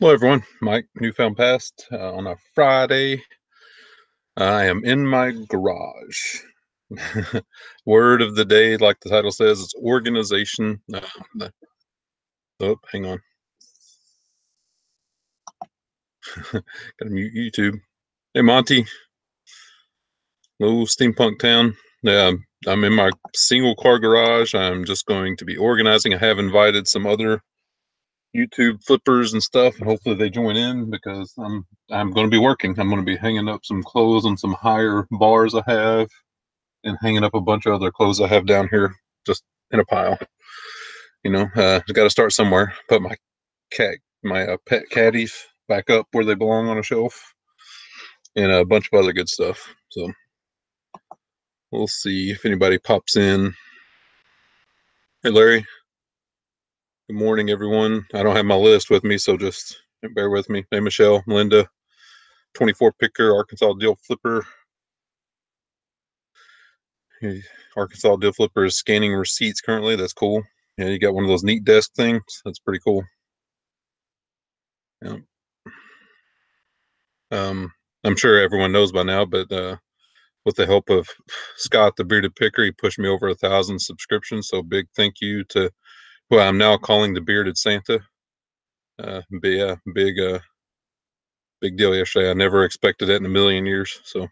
Hello, everyone. Mike, Newfound Past on a Friday. I am in my garage. Word of the day, like the title says, it's organization. Oh, hang on. Gotta mute YouTube. Hey, Monty, little steampunk town. Yeah, I'm in my single car garage. I'm just going to be organizing. I have invited some other YouTube flippers and stuff, and hopefully they join in because I'm going to be working. I'm going to be hanging up some clothes on some higher bars I have, and hanging up a bunch of other clothes I have down here just in a pile. Got to start somewhere. Put my pet caddies back up where they belong on a shelf, and a bunch of other good stuff. So we'll see if anybody pops in. Hey, Larry. Good morning, everyone. I don't have my list with me, so just bear with me. Hey, Michelle, Linda, 24 picker, Arkansas deal flipper. Arkansas deal flipper is scanning receipts currently. That's cool. Yeah, you got one of those neat desk things. That's pretty cool. Yeah. Um, I'm sure everyone knows by now, but with the help of Scott, the bearded picker, he pushed me over 1,000 subscriptions. So big thank you to who I'm now calling the bearded Santa. But yeah, big deal yesterday. I never expected it in a million years. So,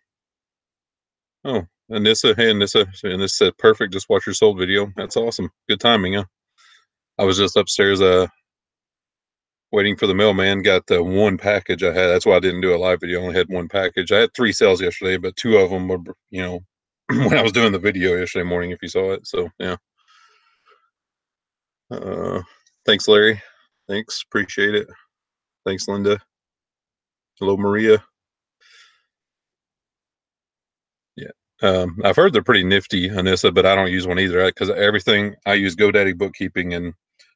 oh, Anissa, hey Anissa, and this said perfect. Just watch your sold video. That's awesome. Good timing, huh? I was just upstairs, waiting for the mailman. Got the one package I had. That's why I didn't do a live video. I only had one package. I had 3 sales yesterday, but 2 of them were, when I was doing the video yesterday morning, if you saw it. So yeah. Uh, thanks, Larry. Thanks, appreciate it. Thanks, Linda. Hello, Maria. Yeah. I've heard they're pretty nifty, Anissa, but I don't use one either because everything I use GoDaddy bookkeeping, and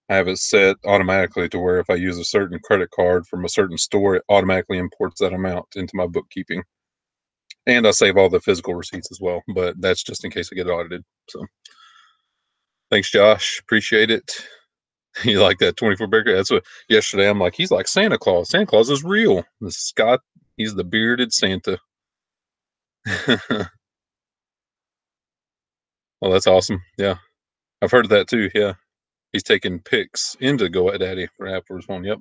I have it set automatically to where if I use a certain credit card from a certain store, it automatically imports that amount into my bookkeeping. And I save all the physical receipts as well, but that's just in case I get audited. So thanks, Josh. Appreciate it. You like that 24 Baker? That's what yesterday I'm like, he's like Santa Claus. Santa Claus is real. This Scott, he's the bearded Santa. Well, that's awesome. Yeah. I've heard of that too. Yeah. He's taking pics into GoDaddy for app for his phone. Yep.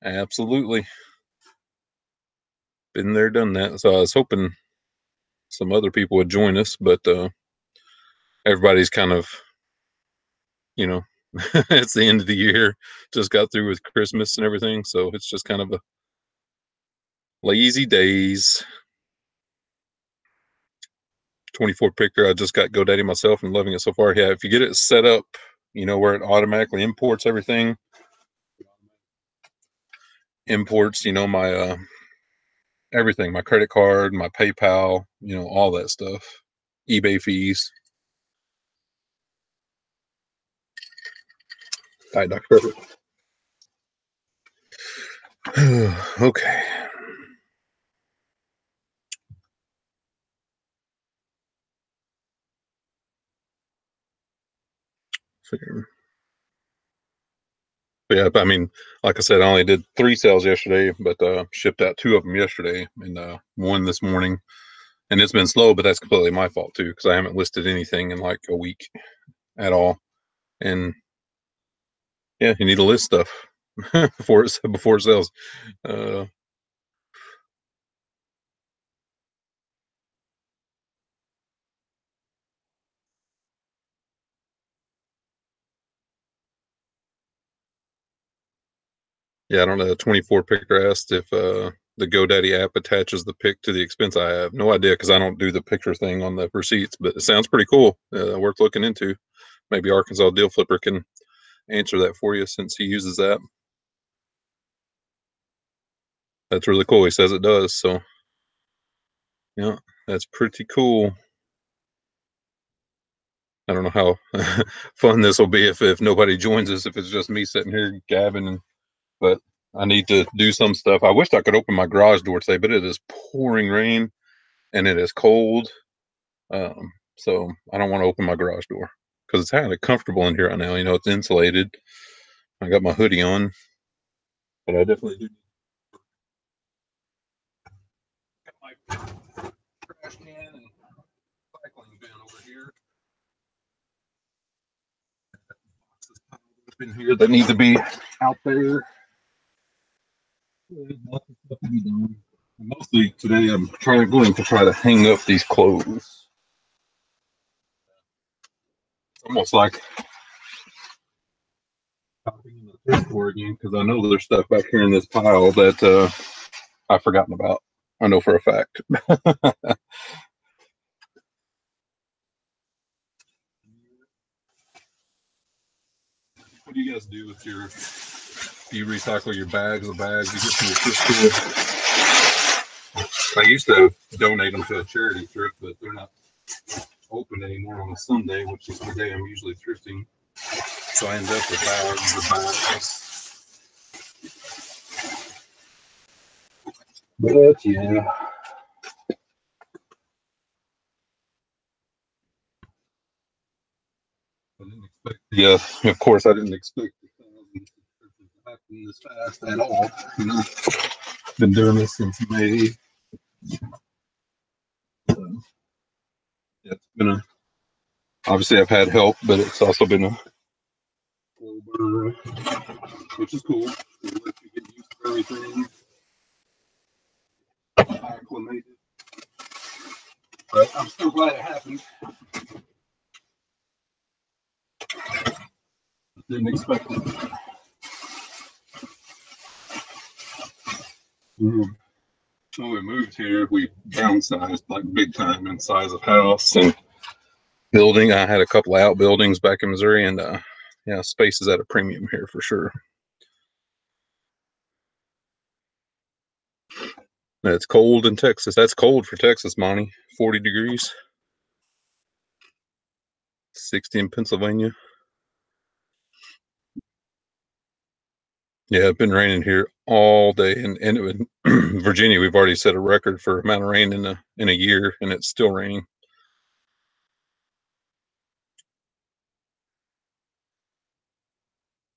Absolutely. Been there, done that. So I was hoping some other people would join us, but everybody's kind of, you know, it's the end of the year. Just got through with Christmas and everything. So it's just kind of a lazy days. 24 picker. I just got GoDaddy myself and loving it so far. Yeah, if you get it set up, where it automatically imports everything, imports, my everything, my credit card, my PayPal, all that stuff, eBay fees. All right, Dr. Perfect. Okay. But yeah, I mean, like I said, I only did 3 sales yesterday, but shipped out 2 of them yesterday and one this morning. And it's been slow, but that's completely my fault too, because I haven't listed anything in like a week at all. And yeah, you need to list stuff before it sells. Uh, yeah, I don't know. The 24 picker asked if the GoDaddy app attaches the pic to the expense. I have no idea because I don't do the picture thing on the receipts, but it sounds pretty cool. Worth looking into. Maybe Arkansas Deal Flipper can answer that for you since he uses that. That's really cool. He says it does. So yeah, that's pretty cool. I don't know how fun this will be if nobody joins us, if it's just me sitting here gabbing. But I need to do some stuff. I wish I could open my garage door today, but it is pouring rain and it is cold. So I don't want to open my garage door because it's kind of comfortable in here right now. It's insulated. I got my hoodie on. But I definitely do got my trash can and recycling bin over here. Boxes piled up in here that need to be out there. There's lots of stuff to be done. And mostly today, I'm going to try to hang up these clothes. It's almost like shopping in the thrift store again, because I know there's stuff back here in this pile that I've forgotten about. I know for a fact. What do you guys do with your? Do you recycle your bags, the bags you get from your thrift store? I used to donate them to a charity thrift, but they're not open anymore on a Sunday, which is the day I'm usually thrifting. So I end up with bags of bags. But yeah. I didn't expect. Yeah, of course, I didn't expect the thousands of subscriptions to happen this fast at all. You know, been doing this since May. So, yeah, it's been a. Obviously, I've had help, but it's also been a slow burn, which is cool. It lets you get used to everything, acclimated. But I'm still glad it happened. Didn't expect it. When we moved here, we downsized like big time in size of house and building. I had a couple of outbuildings back in Missouri, and yeah, space is at a premium here for sure. It's cold in Texas. That's cold for Texas, Monty. 40 degrees. 60 in Pennsylvania. Yeah, it's been raining here all day, and in Virginia, we've already set a record for amount of rain in a year, and it's still raining.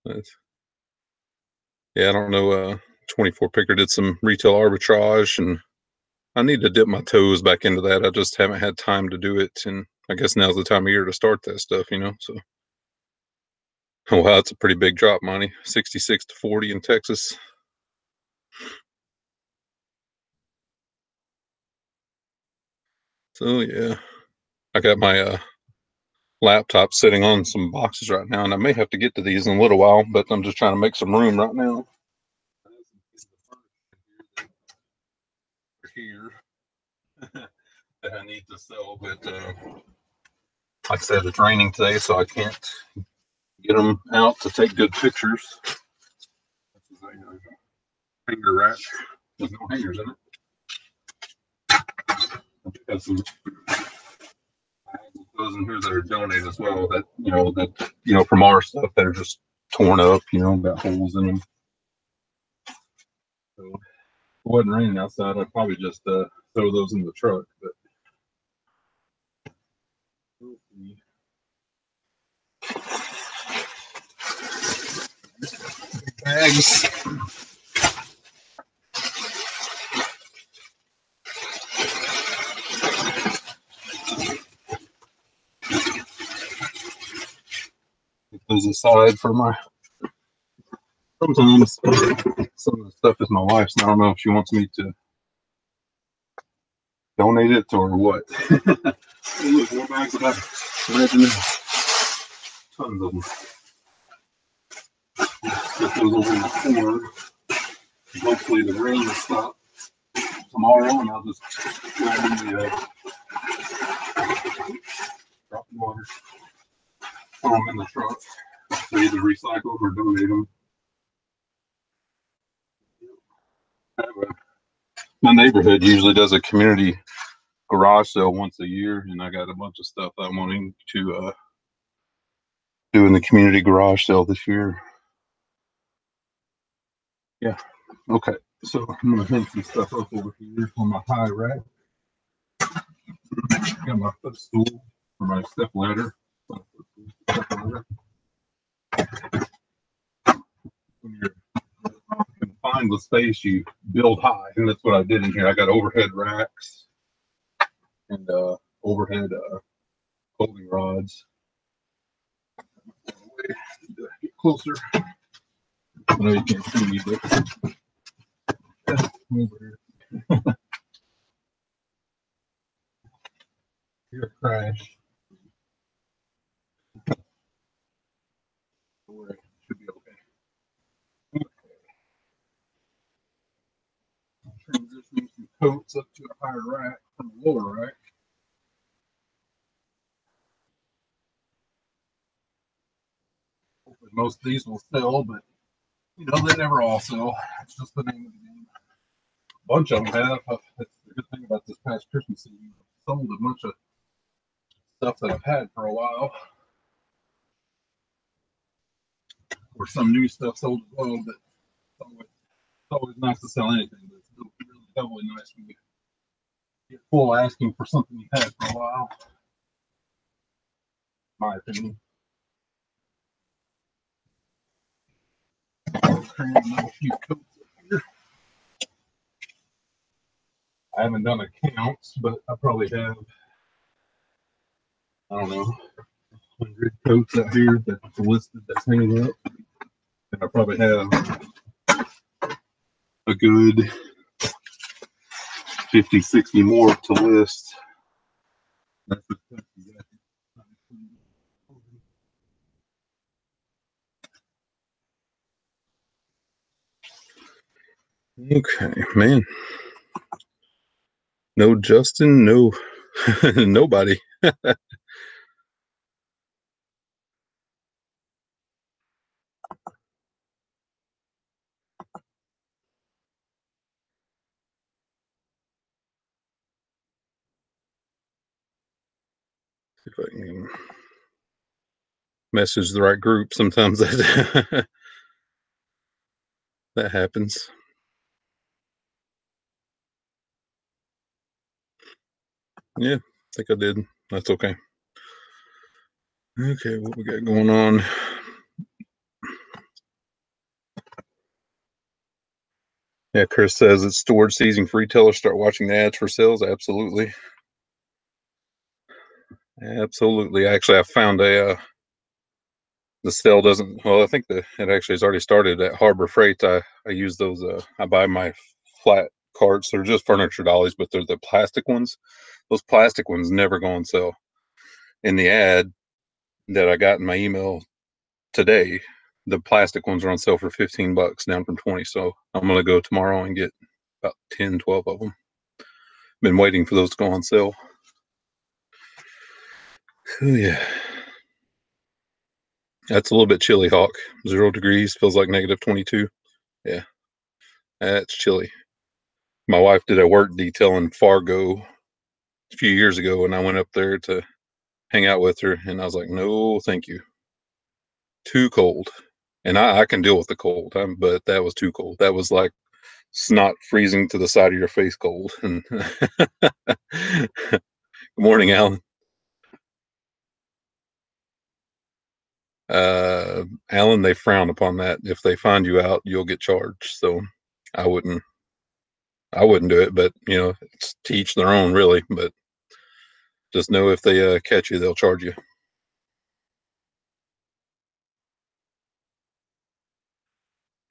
That's, yeah, I don't know. 24 Picker did some retail arbitrage, and I need to dip my toes back into that. I just haven't had time to do it, and I guess now's the time of year to start that stuff, you know. So, oh wow, it's a pretty big drop, Monty. 66 to 40 in Texas. So yeah, I got my laptop sitting on some boxes right now, and I may have to get to these in a little while, but I'm just trying to make some room right now. Here that I need to sell, but like I said, it's raining today, so I can't get them out to take good pictures. This is a hanger rack with no hangers in it. I got some those in here that are donated as well. That from our stuff that are just torn up. Got holes in them. So if it wasn't raining outside, I'd probably just throw those in the truck. But bags. Put those aside for my. Sometimes some of the stuff is my wife's, and I don't know if she wants me to donate it or what. Look, more bags of that. Imagine tons of them. Get those over in the corner. Hopefully the rain will stop tomorrow, and I'll just go in the drop in water, throw them in the truck. So either recycle or donate them. My neighborhood usually does a community garage sale once a year, and I got a bunch of stuff I'm wanting to do in the community garage sale this year. Yeah. Okay. So I'm gonna hang some stuff up over here on my high rack. Got my footstool for my step ladder. When you're find the space, you build high, and that's what I did in here. I got overhead racks and overhead folding rods. Get closer. I know you can't see me, but over here. You're a crash. Should be okay. Transitioning some coats up to a higher rack from a lower rack. Hopefully most of these will sell, but you know, they never all sell. It's just the name of the game. A bunch of them have. That's the good thing about this past Christmas season. I sold a bunch of stuff that I've had for a while. Or some new stuff sold as well, but it's always nice to sell anything, but it's really doubly nice when you get full asking for something you've had for a while. My opinion. A few coats up here. I haven't done accounts, but I probably have, I don't know, 100 coats out here that's listed that's hanging up. And I probably have a good 50, 60 more to list. That's the stuff you got. Okay, man. No Justin, no nobody. See if I can message the right group. Sometimes that that happens. Yeah, I think I did. That's okay. Okay, what we got going on? Yeah, Chris says it's storage season for retailers. Start watching the ads for sales. Absolutely. Absolutely. Actually, I found a the sale doesn't. Well, I think it actually has already started at Harbor Freight. I use those. I buy my flat carts. They're just furniture dollies, but they're the plastic ones. Those plastic ones never go on sale. In the ad that I got in my email today, the plastic ones are on sale for $15, down from 20. So I'm gonna go tomorrow and get about 10, 12 of them. Been waiting for those to go on sale. Oh yeah. That's a little bit chilly, Hawk. 0 degrees, feels like negative 22. Yeah, that's chilly. My wife did a work detail in Fargo a few years ago, and I went up there to hang out with her, and I was like, no, thank you. Too cold. And I can deal with the cold, but that was too cold. That was like snot freezing to the side of your face cold. And good morning, Alan. Alan, they frown upon that. If they find you out, you'll get charged. So I wouldn't do it, but you know, it's to each their own, really. But just know if they catch you, they'll charge you.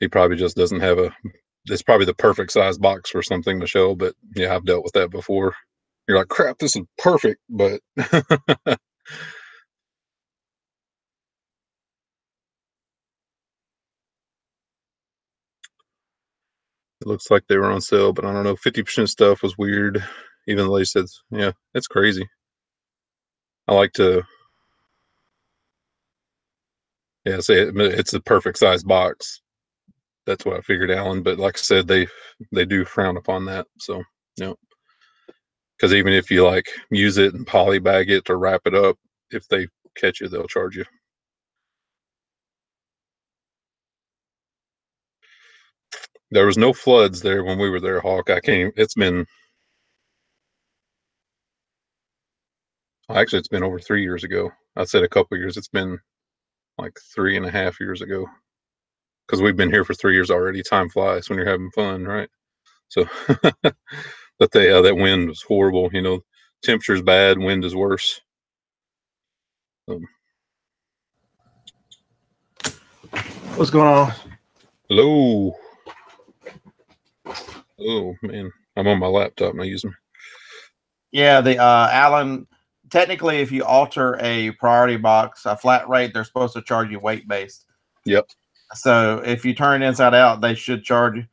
He probably just doesn't have a. It's probably the perfect size box for something to show. But yeah, I've dealt with that before. You're like, crap, this is perfect, but it looks like they were on sale. But I don't know. 50% stuff was weird. Even though they said, yeah, it's crazy. I like to. Yeah, say it's the perfect size box. That's what I figured, Alan. But like I said, they do frown upon that. So yeah, because even if you like use it and poly bag it or wrap it up, if they catch you, they'll charge you. There was no floods there when we were there, Hawk. I came. It's been actually it's been over 3 years ago. I said a couple years. It's been like 3.5 years ago. because we've been here for 3 years already. Time flies when you're having fun, right? So, but that wind was horrible. You know, temperature's bad, wind is worse. What's going on? Hello. Oh man, I'm on my laptop not using. Yeah, the Alan. Technically, if you alter a priority box, a flat rate, they're supposed to charge you weight based. Yep. So if you turn it inside out, they should charge you.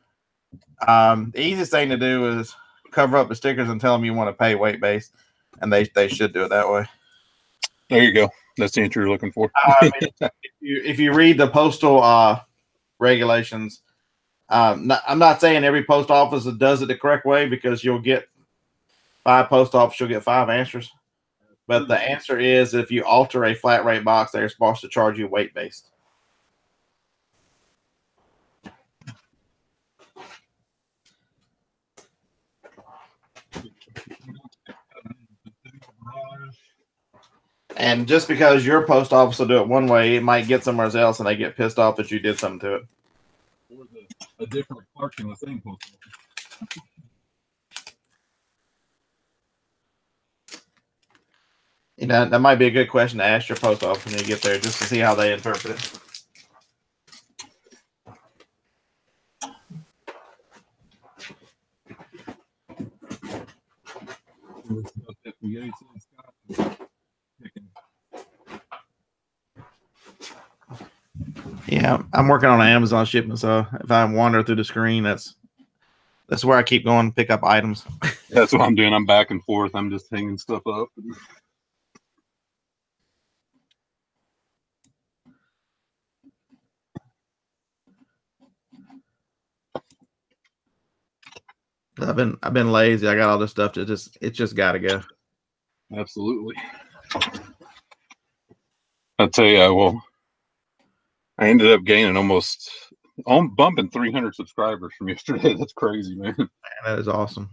The easiest thing to do is cover up the stickers and tell them you want to pay weight based, and they should do it that way. There you go. That's the answer you're looking for. If you read the postal regulations, I'm not saying every post office does it the correct way, because you'll get 5 post offices, you'll get 5 answers. But the answer is, if you alter a flat rate box, they're supposed to charge you weight based. And just because your post office will do it one way, it might get somewhere else and they get pissed off that you did something to it. Or a different clerk in the same post office. You know, that might be a good question to ask your post office when you get there, just to see how they interpret it. Yeah, I'm working on an Amazon shipment, so if I wander through the screen, that's where I keep going to pick up items. That's what I'm doing. I'm back and forth. I'm just hanging stuff up. I've been lazy. I got all this stuff to it's just got to go. Absolutely. I'll tell you, well, I ended up gaining bumping 300 subscribers from yesterday. That's crazy, man. That is awesome.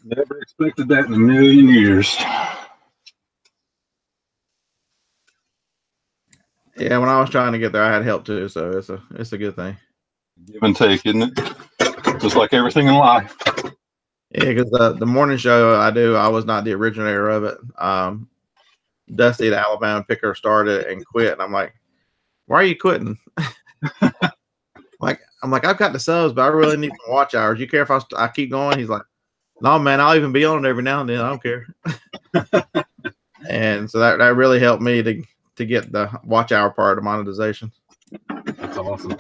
Never expected that in a million years. Yeah, when I was trying to get there, I had help too, so it's a good thing. Give and take, isn't it? Just like everything in life. Yeah, because the morning show I was not the originator of it. Dusty, the Alabama picker, started and quit, and I'm like, "Why are you quitting?" I'm like, I've got the subs, but I really need some watch hours. You care if I keep going? He's like, "No, man, I'll even be on it every now and then. I don't care." And so that really helped me to get the watch hour part of monetization. That's awesome.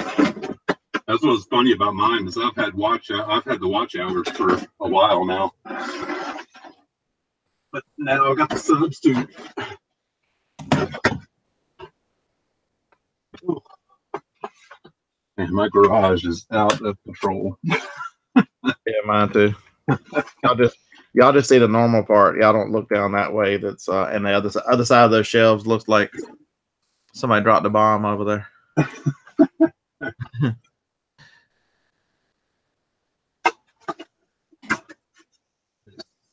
That's what's funny about mine is I've had the watch hours for a while now, but now I've got the subs too. And my garage is out of control. Yeah, mine too. Y'all just see the normal part. Y'all don't look down that way. That's and the other side of those shelves looks like somebody dropped a bomb over there.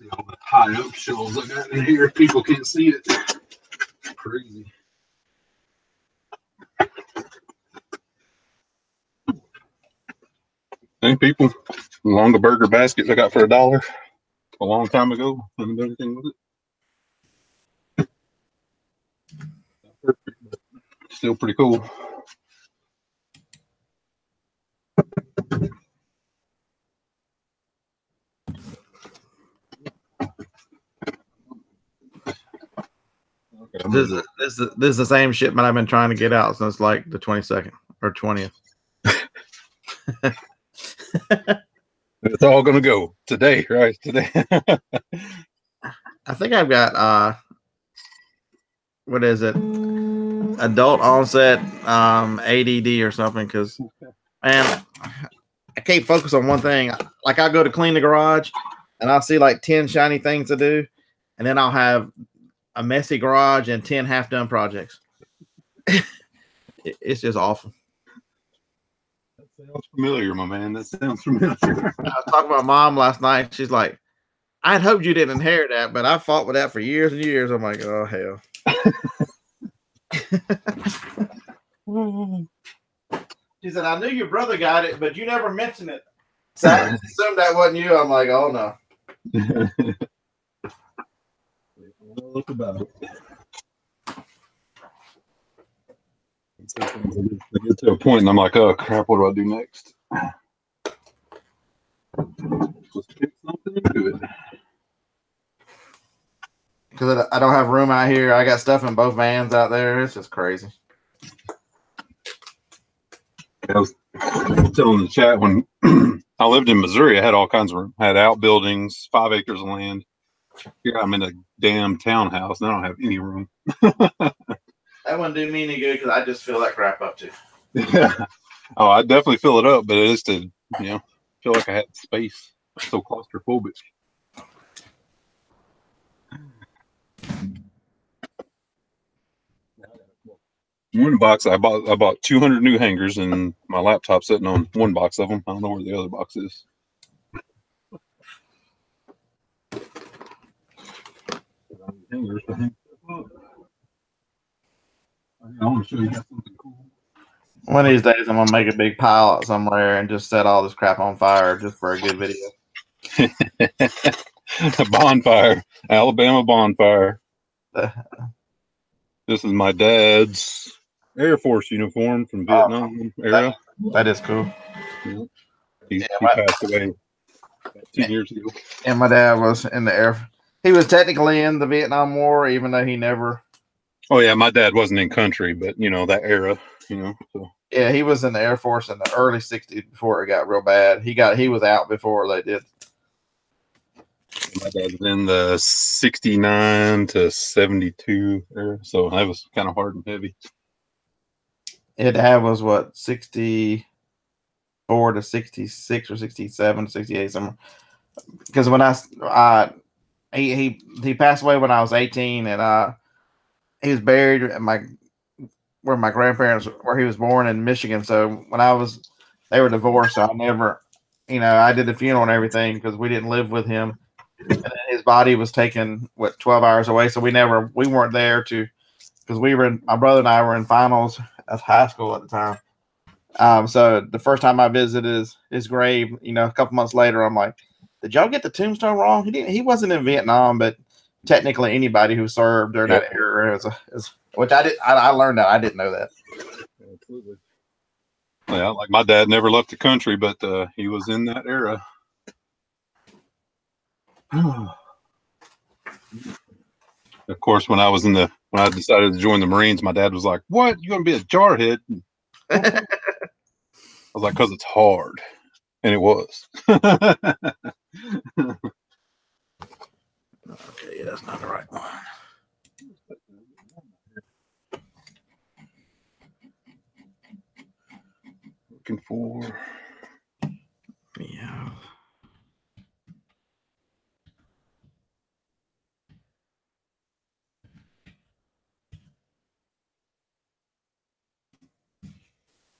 See all the high up shelves I got in here. People can't see it. Crazy. Hey, people, Longa burger baskets I got for $1 a long time ago. Haven't done anything with it. Not perfect, but still pretty cool. This is the same shipment I've been trying to get out since like the 22nd or 20th. It's all gonna go today, right? Today. I think I've got what is it? Adult onset ADD or something, because man, I can't focus on one thing. Like I go to clean the garage and I'll see like 10 shiny things to do, and then I'll have a messy garage and 10 half-done projects. It's just awful. That sounds familiar, my man. That sounds familiar. I was talking to my mom last night. She's like, I'd hoped you didn't inherit that, but I fought with that for years and years. I'm like, oh hell. She said, I knew your brother got it, but you never mentioned it. So I assumed that wasn't you. I'm like, oh no. Look about it. I get to a point and I'm like, oh crap, what do I do next? Let's pick something and do it. Because I don't have room out here. I got stuff in both vans out there. It's just crazy. I was telling the chat when I lived in Missouri, I had all kinds of room. I had outbuildings, 5 acres of land. Here I'm in a damn townhouse and I don't have any room. That wouldn't do me any good because I just fill that crap up too. Yeah. Oh, I definitely fill it up, but it is to, feel like I had space. So claustrophobic. One box, I bought 200 new hangers, and my laptop's sitting on one box of them. I don't know where the other box is. Hangers to hang stuff up. I want to show you guys something cool. One of these days, I'm gonna make a big pile out somewhere and just set all this crap on fire just for a good video. A bonfire, Alabama bonfire. This is my dad's Air Force uniform from Vietnam era. That is cool. Yeah. He passed away about 2 years ago. And my dad was in the Air. He was technically in the Vietnam War, even though he never. Oh yeah, my dad wasn't in country, but that era, So. Yeah, he was in the Air Force in the early '60s before it got real bad. He was out before they did. My dad was in the 69 to 72 era, so that was kind of hard and heavy. It had was what 64 to 66 or 67 to 68 somewhere. Because when he passed away when I was 18, and he was buried at where my grandparents where he was born in Michigan. So when they were divorced, so I never, I did the funeral and everything because we didn't live with him. And then his body was taken 12 hours away, so we weren't there because my brother and I were in finals at high school at the time. So the first time I visited his grave, a couple months later, I'm like, did y'all get the tombstone wrong? He wasn't in Vietnam, but technically anybody who served during that era is which I learned that. I didn't know that. Absolutely. Yeah, like my dad never left the country, but he was in that era. Of course, when I decided to join the Marines, my dad was like, "What? You gonna be a jarhead?" I was like, "Cause it's hard," and it was. Okay, that's not the right one. Looking for. Yeah.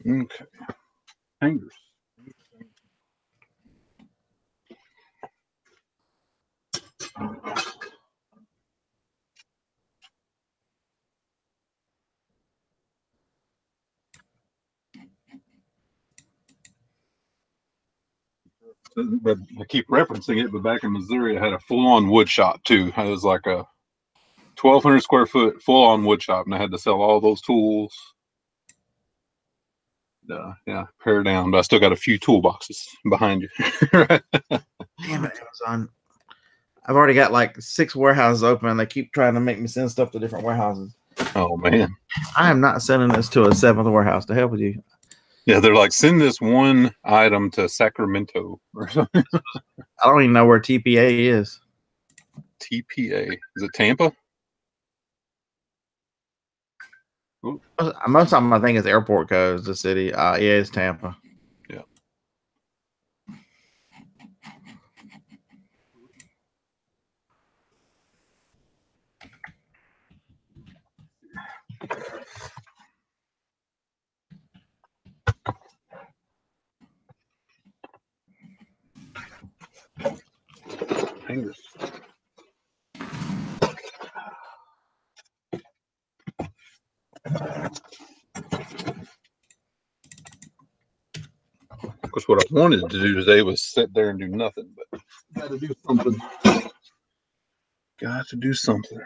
Okay. Hangers. But I keep referencing it, but back in Missouri, I had a full-on wood shop too. It was like a 1,200 square foot full-on wood shop, and I had to sell all those tools. Pare down, but I still got a few toolboxes behind you. Damn it, Amazon. I've already got like 6 warehouses open, and they keep trying to make me send stuff to different warehouses. Oh man, I am not sending this to a 7th warehouse. To hell with you. Yeah, they're like, send this one item to Sacramento or something. I don't even know where TPA is. TPA, is it Tampa? Ooh. Most of them, I think, is airport codes. The city, yeah, it's Tampa. Yeah. Hangers. Of course, what I wanted to do today was sit there and do nothing, but got to do something. Got to do something.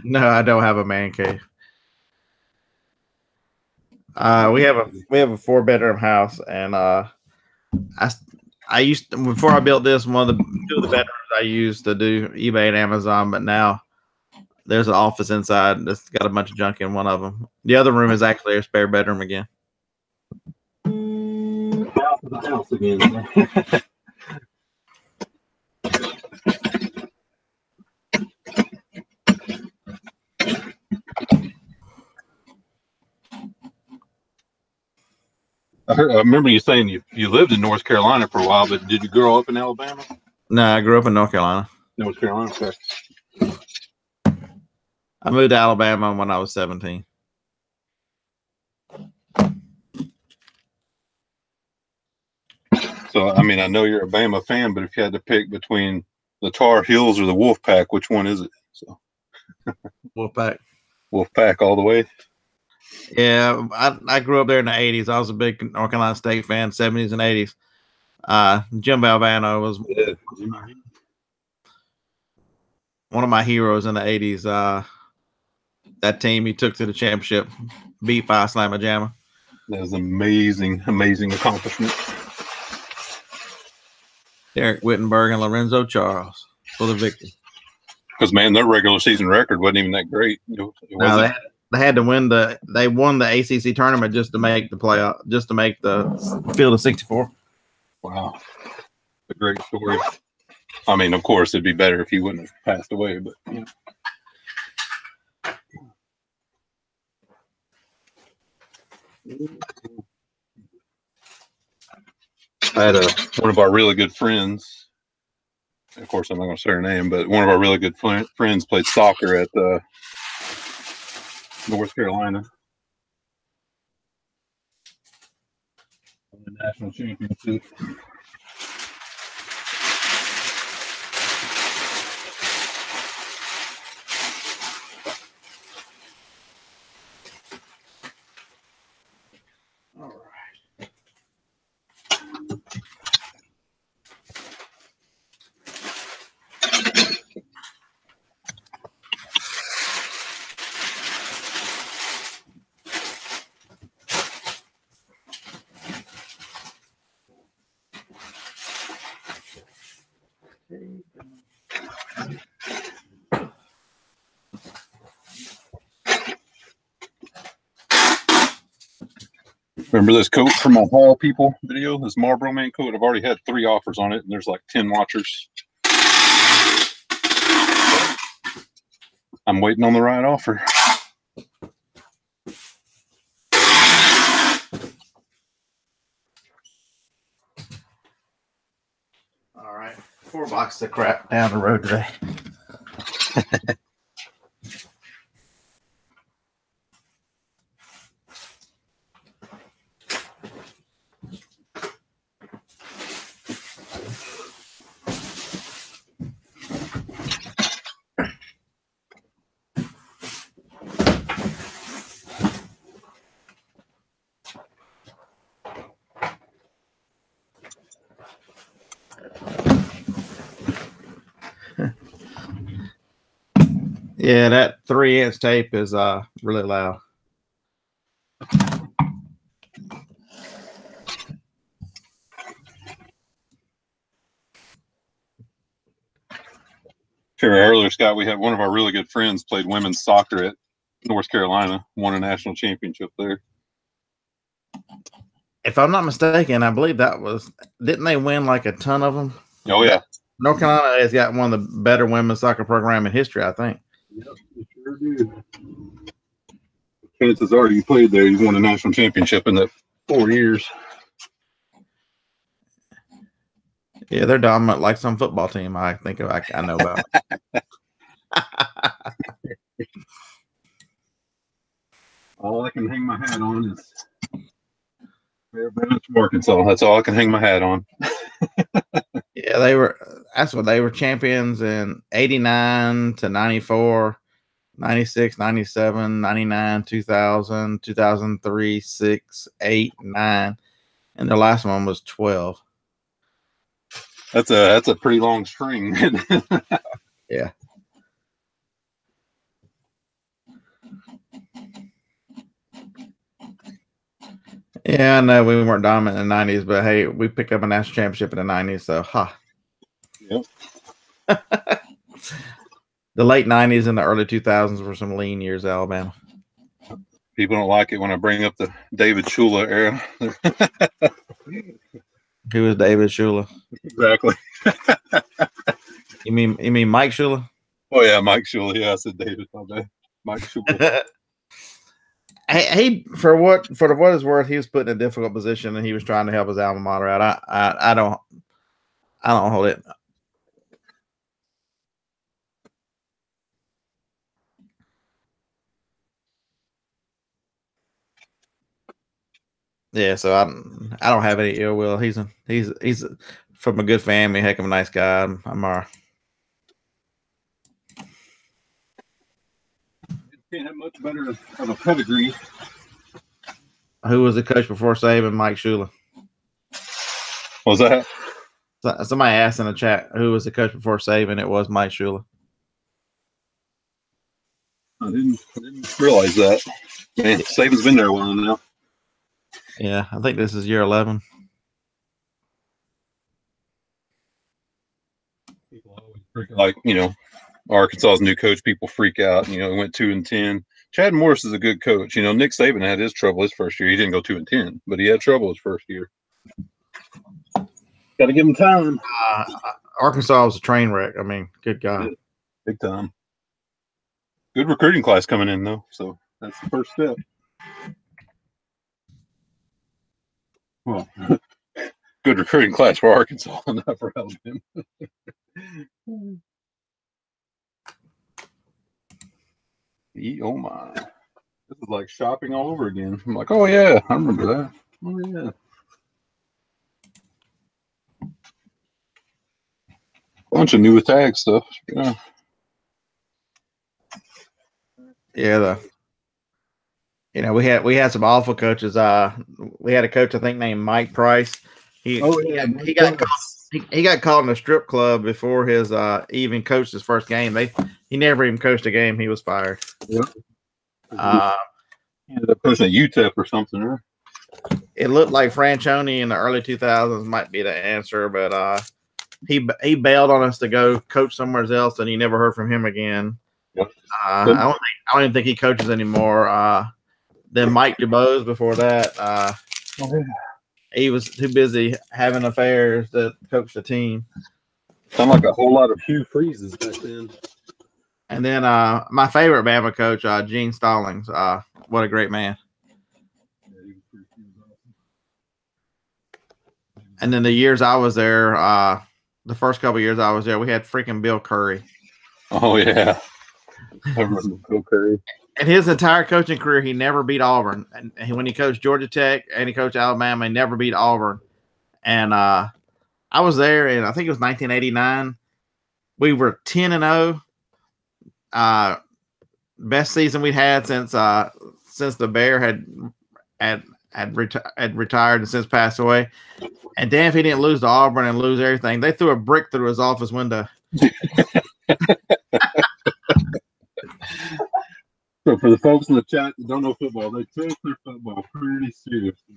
No, I don't have a man cave. We have a 4-bedroom house, and I used to, before I built this, two of the bedrooms I used to do eBay and Amazon, but now there's an office inside that's got a bunch of junk in one of them. The other room is actually a spare bedroom again. Out of the house again. I remember you saying you lived in North Carolina for a while, but did you grow up in Alabama? No, I grew up in North Carolina. North Carolina, okay. I moved to Alabama when I was 17. So, I mean, I know you're a Bama fan, but if you had to pick between the Tar Heels or the Wolfpack, which one is it? So, Wolfpack. Wolfpack all the way. Yeah, I grew up there in the 80s. I was a big North Carolina State fan, 70s and 80s. Jim Valvano was one of my heroes in the 80s. That team he took to the championship, beat Phi Slamma Jamma. That was an amazing, amazing accomplishment. Derek Wittenberg and Lorenzo Charles for the victory. Because, man, their regular season record wasn't even that great. They had to win they won the ACC tournament just to make the playoff, just to make the field of 64. Wow. A great story. I mean, of course, it'd be better if he wouldn't have passed away, but yeah. I had one of our really good friends. Of course, I'm not going to say her name, but one of our really good friends played soccer at North Carolina. The national championship. All right. Remember this coat from my Hall People video? This Marlboro Man coat? I've already had 3 offers on it, and there's like 10 watchers. I'm waiting on the right offer. All right. 4 boxes of crap down the road today. Yeah, that 3-inch tape is really loud. Earlier, Scott, we had one of our really good friends played women's soccer at North Carolina, won a national championship there. If I'm not mistaken, I believe didn't they win like a ton of them? Oh, yeah. North Carolina has got one of the better women's soccer program in history, I think. Yep, you sure do. Chances are you played there, you won a national championship in that 4 years. Yeah, they're dominant like some football team I think I know about. All I can hang my hat on is Fairbanks, Arkansas. That's all I can hang my hat on. Yeah, that's what they were champions in 89 to 94. 96, 97, 99, 2000, 2003, 6, 8, 9. And the last one was 12. That's a pretty long string. Yeah. Yeah, I know we weren't dominant in the 90s, but hey, we picked up a national championship in the 90s, so ha. Yep. The late 90s and the early 2000s were some lean years, Alabama. People don't like it when I bring up the David Shula era. Who was David Shula? Exactly. You mean Mike Shula? Oh yeah, Mike Shula. Yeah, I said David. Okay. Mike Shula. He for what it's worth, he was put in a difficult position, and he was trying to help his alma mater out. I don't hold it. Yeah, so I don't have any ill will. He's from a good family, heck of a nice guy. I'm Can't have much better of a pedigree. Who was the coach before Saban? Mike Shula. What was that? Somebody asked in the chat who was the coach before Saban. It was Mike Shula. I didn't realize that. Man, Saban's been there a while now. Yeah, I think this is year 11. People always freak out. Like, Arkansas's new coach, people freak out. Went 2-10. Chad Morris is a good coach. Nick Saban had his trouble his first year. He didn't go 2-10, but he had trouble his first year. Got to give him time. Arkansas was a train wreck. I mean, good God. Big time. Good recruiting class coming in, though. So that's the first step. Well, good recruiting class for Arkansas, not for Alabama. Oh, my. This is like shopping all over again. I'm like, oh, yeah, I remember that. Oh, yeah. Bunch of new tag stuff. Yeah. Yeah, we had some awful coaches. We had a coach I think named Mike Price. He got caught in a strip club before his he even coached his first game. He never even coached a game. He was fired. Yep. He ended up coaching at UTEP or something, right? It looked like Franchione in the early 2000s might be the answer, but he bailed on us to go coach somewhere else, and he never heard from him again. Yep. I don't even think he coaches anymore. Then Mike DuBose before that. He was too busy having affairs to coach the team. Sound like a whole lot of Hugh Freezes back then. And then my favorite Bama coach, Gene Stallings. What a great man. And then the years I was there, the first couple of years I was there, we had freaking Bill Curry. Oh, yeah. I remember Bill Curry. And his entire coaching career, he never beat Auburn. And when he coached Georgia Tech and he coached Alabama, he never beat Auburn. And I was there, and I think it was 1989. We were 10-0. Best season we'd had since the Bear had retired and since passed away. And damn, if he didn't lose to Auburn and lose everything, they threw a brick through his office window. So for the folks in the chat that don't know football, they take their football pretty seriously,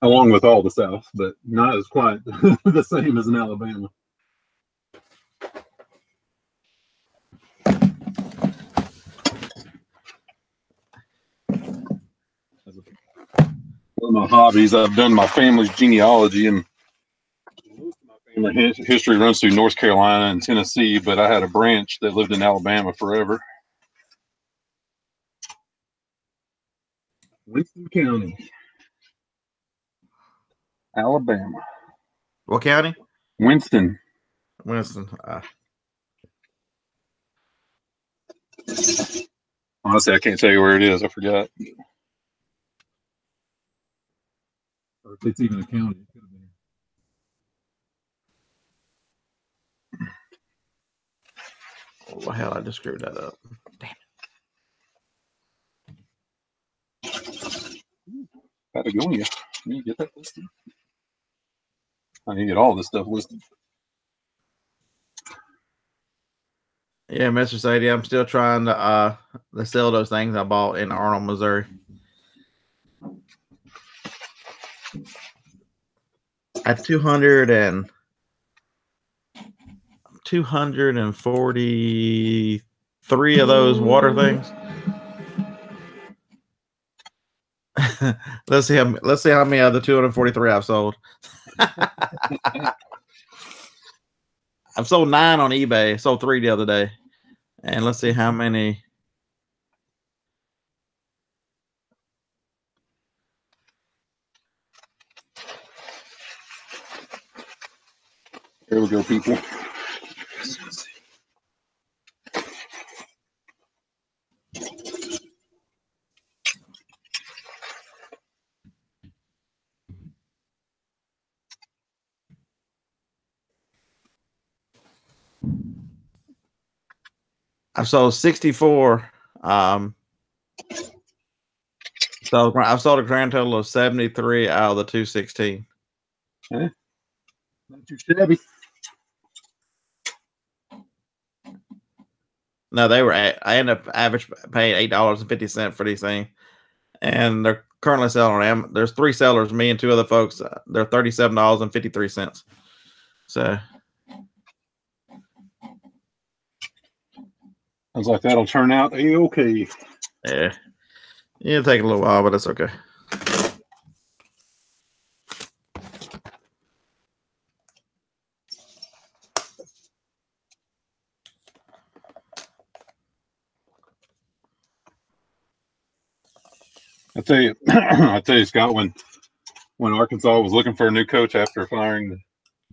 along with all the South, but not as quite the same as in Alabama. One of my hobbies, I've done my family's genealogy, and most of my family history runs through North Carolina and Tennessee, but I had a branch that lived in Alabama forever. Winston County, Alabama. What county? Winston. Honestly, I can't tell you where it is. I forgot. Or if it's even a county, it could have Oh, hell, I just screwed that up. Damn it. Patagonia. Can you get that listed? I need to get all this stuff listed. Yeah, Mr. Sadie, I'm still trying to sell those things I bought in Arnold, Missouri. At 243 of those water things. Let's see how many of the 243 I've sold. I've sold 9 on eBay. Sold 3 the other day. And let's see how many. Here we go, people. I've sold 64. So I've sold a grand total of 73 out of the 216. Okay. Not too shabby. No, they were. I ended up average paying $8.50 for these things, and they're currently selling them. There's 3 sellers, me and 2 other folks. They're $37.53. So Sounds like that'll turn out okay. yeah, it'll take a little while, but it's okay. I tell you, Scott, when Arkansas was looking for a new coach after firing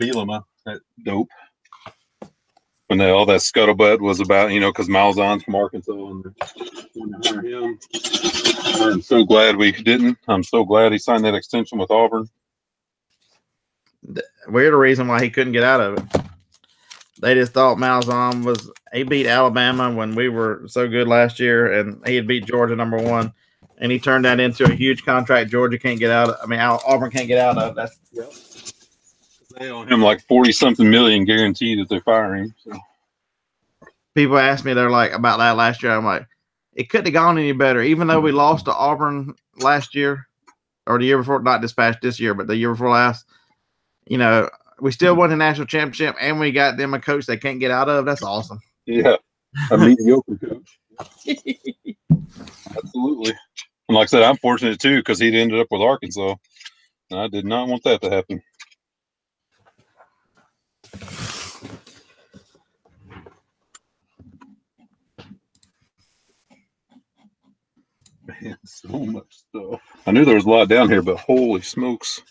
Bielema, that dope. When all that scuttlebutt was about, because Malzahn's from Arkansas and wanted to hire him. I'm so glad we didn't. I'm so glad he signed that extension with Auburn. We're the reason why he couldn't get out of it. They just thought Malzahn he beat Alabama when we were so good last year, and he had beat Georgia #1, and he turned that into a huge contract Georgia can't get out of. I mean, Auburn can't get out of. That's They owe him like 40-something million guaranteed if they fire him. So. People ask me, they're like, about that last year. I'm like, it couldn't have gone any better. Even though we lost to Auburn last year, or the year before, not this year, but the year before last, we still won the national championship, and we got them a coach they can't get out of. That's awesome. Yeah, a mediocre coach. Absolutely. And like I said, I'm fortunate too because he'd ended up with Arkansas. And I did not want that to happen. Man, so much stuff. I knew there was a lot down here, but holy smokes.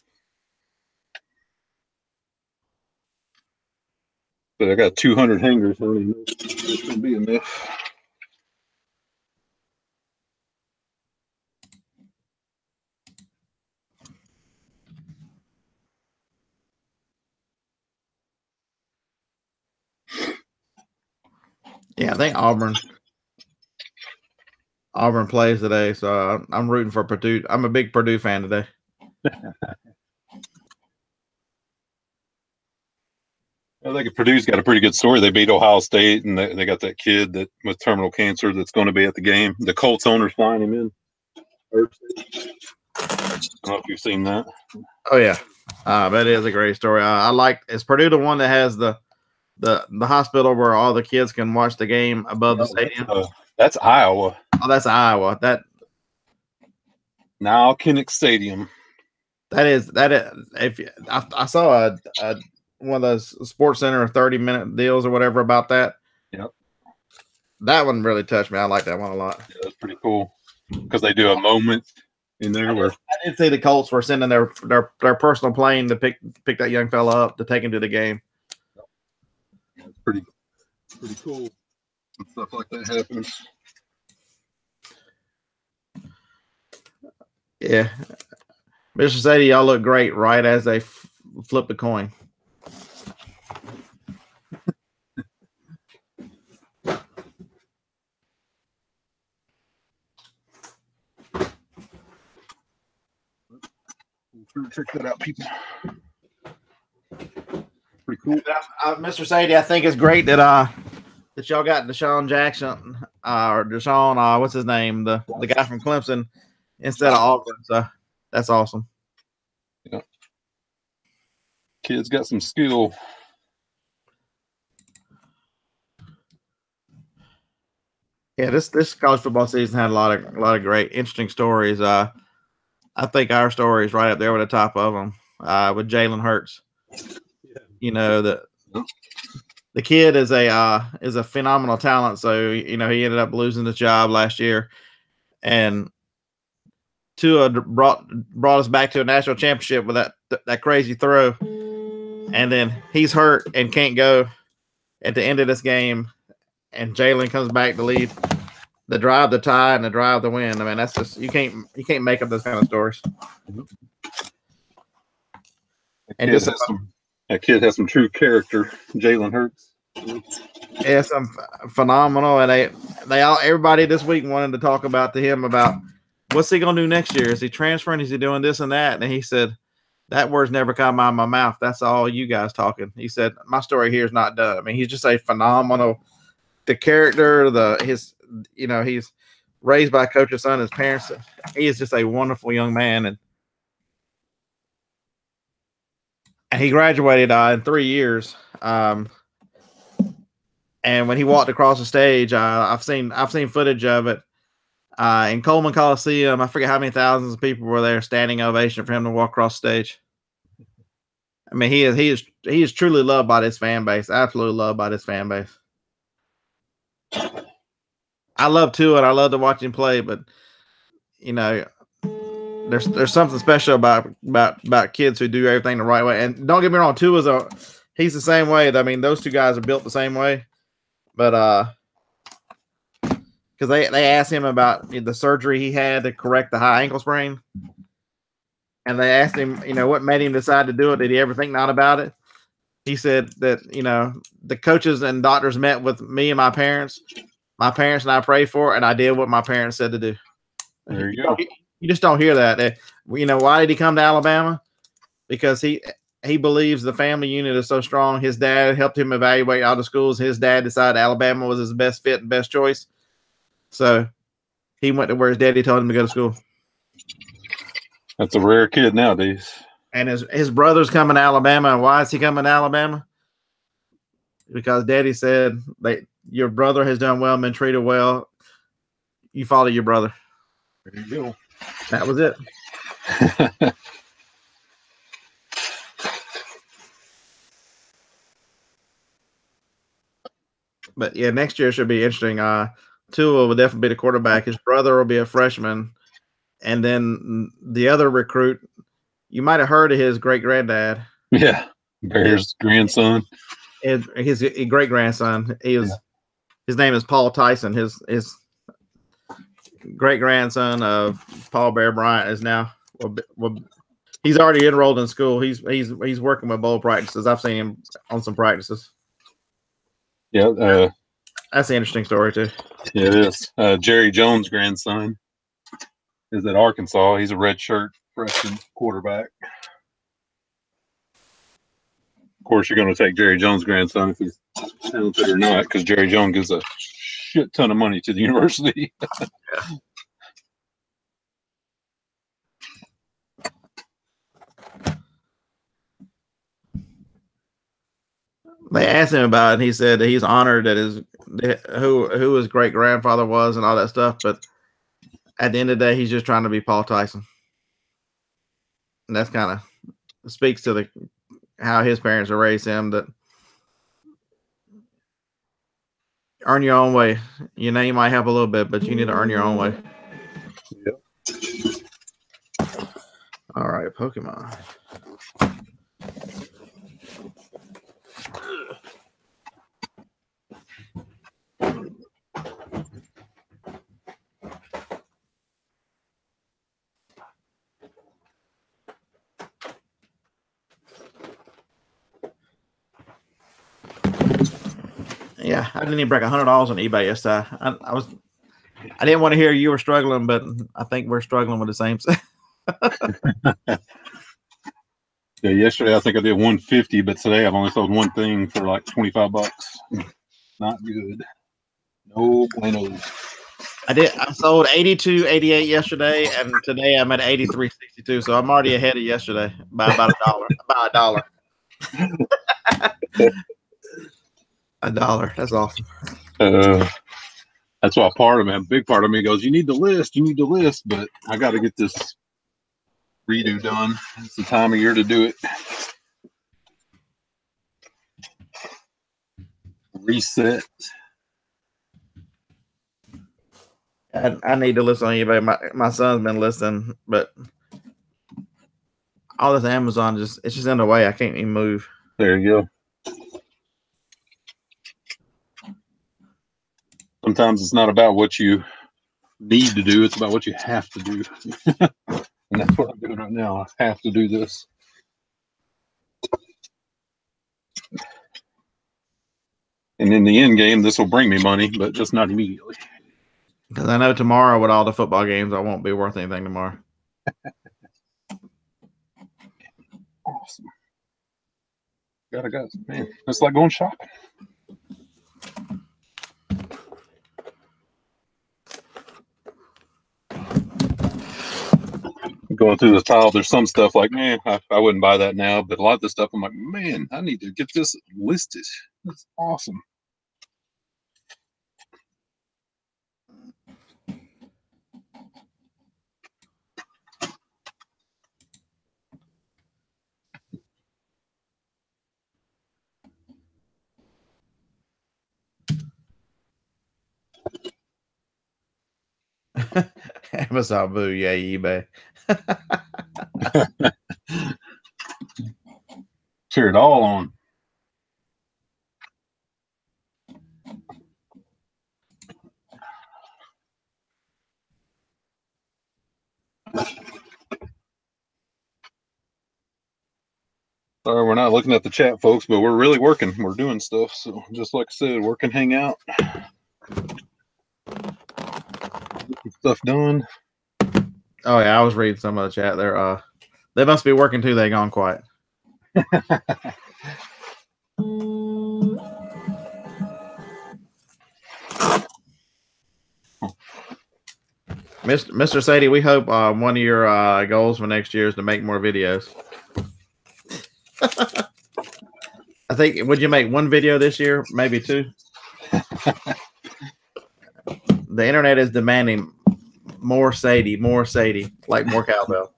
But I got 200 hangers. I don't even know if it's going to be enough. Yeah, I think Auburn plays today, so I'm rooting for Purdue. I'm a big Purdue fan today. I think Purdue's got a pretty good story. They beat Ohio State, and they got that kid that with terminal cancer that's going to be at the game. The Colts owner's flying him in. I don't know if you've seen that. Oh yeah, that is a great story. I like. Is Purdue the one that has the hospital where all the kids can watch the game above the stadium? That's Iowa. Oh, that's Iowa. Now Kinnick Stadium. That is. If I saw a one of those Sports Center 30-minute deals or whatever about that. Yep. That one really touched me. I like that one a lot. Yeah, that's pretty cool because they do a moment in there where I did see the Colts were sending their personal plane to pick that young fella up to take him to the game. Yeah, it's pretty cool when stuff like that happens. Yeah, Mr. Sadie, y'all look great right as they flip the coin. Check that out, people. Pretty cool. Mr. Sadie, I think it's great that that y'all got Deshaun Jackson or Deshaun, what's his name, the guy from Clemson instead of Auburn. So that's awesome. Yeah. Kid's got some skill. Yeah, this college football season had a lot of great, interesting stories. I think our story is right up there with the top of them with Jalen Hurts. Yeah. You know, the kid is a phenomenal talent. So he ended up losing the job last year, and Tua brought us back to a national championship with that crazy throw, and then he's hurt and can't go at the end of this game. And Jalen comes back to lead the drive, the tie, and the drive, the win. I mean, that's just you can't make up those kind of stories. That kid has some true character, Jalen Hurts. Yeah, some phenomenal, and everybody this week wanted to talk about him about what's he gonna do next year? Is he transferring? Is he doing this and that? And he said that word's never come out of my mouth. That's all you guys talking. He said my story here is not done. I mean, he's just a phenomenal. The character, he's raised by a coach's son, his parents. He is just a wonderful young man, and he graduated in 3 years. And when he walked across the stage, I've seen footage of it in Coleman Coliseum. I forget how many thousands of people were there, standing ovation for him to walk across the stage. I mean, he is truly loved by this fan base. Absolutely loved by this fan base. I love Tua and I love to watch him play, but there's something special about kids who do everything the right way. And don't get me wrong, he's the same way. I mean, those two guys are built the same way. But because they asked him about the surgery he had to correct the high ankle sprain, and they asked him, what made him decide to do it? Did he ever think not about it? He said that the coaches and doctors met with me and my parents. My parents and I prayed for it, and I did what my parents said to do. There you go. You just don't hear that. Why did he come to Alabama? Because he believes the family unit is so strong. His dad helped him evaluate all the schools. His dad decided Alabama was his best fit and best choice. So he went to where his daddy told him to go to school. That's a rare kid nowadays. And his brother's coming to Alabama. And why is he coming to Alabama? Because daddy said your brother has done well, been treated well. You follow your brother. There you go. That was it. But yeah, next year should be interesting. Tua will definitely be the quarterback. His brother will be a freshman. And then the other recruit, you might have heard of his great granddad. Yeah. Bear's grandson. His great grandson. His name is Paul Tyson. His great grandson of Paul Bear Bryant is now. He's already enrolled in school. He's working with bowl practices. I've seen him on some practices. Yeah, that's an interesting story too. Yeah, it is. Jerry Jones' grandson is at Arkansas. He's a redshirt freshman quarterback. Of course, you're going to take Jerry Jones' grandson if he's talented or not, because Jerry Jones gives a shit ton of money to the university. They asked him about it, and he said that he's honored that who his great grandfather was and all that stuff. But at the end of the day, he's just trying to be Paul Tyson, and that's kind of speaks to how his parents have raised him. That earn your own way. Your name might help a little bit, but you need to earn your own way. Yep. All right, Pokemon. Yeah, I didn't even break $100 on eBay yesterday. I didn't want to hear you were struggling, but I think we're struggling with the same thing. Yeah, yesterday I think I did 150, but today I've only sold one thing for like 25 bucks. Not good. No bueno. I sold 82.88 yesterday, and today I'm at 83.62. So I'm already ahead of yesterday by about $1. By $1. $1. That's awesome. That's why a big part of me goes, you need the list, but I got to get this redo done. It's the time of year to do it. Reset. I need to listen on eBay. My son's been listening, but all this Amazon it's just in the way. I can't even move. There you go. Sometimes it's not about what you need to do, it's about what you have to do. And that's what I'm doing right now. I have to do this. And in the end game, this will bring me money, but just not immediately. Because I know tomorrow with all the football games, I won't be worth anything tomorrow. Awesome. Man, it's like going shopping. Going through the tile, there's some stuff like, man, I wouldn't buy that now. But a lot of the stuff, I'm like, man, I need to get this listed. That's awesome. Amazon boo, yeah, eBay. Cheer it all on. Sorry, we're not looking at the chat, folks, but we're really working. We're doing stuff. So just like I said, working Hangout. Getting stuff done. Oh yeah, I was reading some of the chat there. They must be working too. They gone quiet. Mr. Sadie, we hope one of your goals for next year is to make more videos. I think, would you make one video this year? Maybe two? The internet is demanding more Sadie, like more cowbell.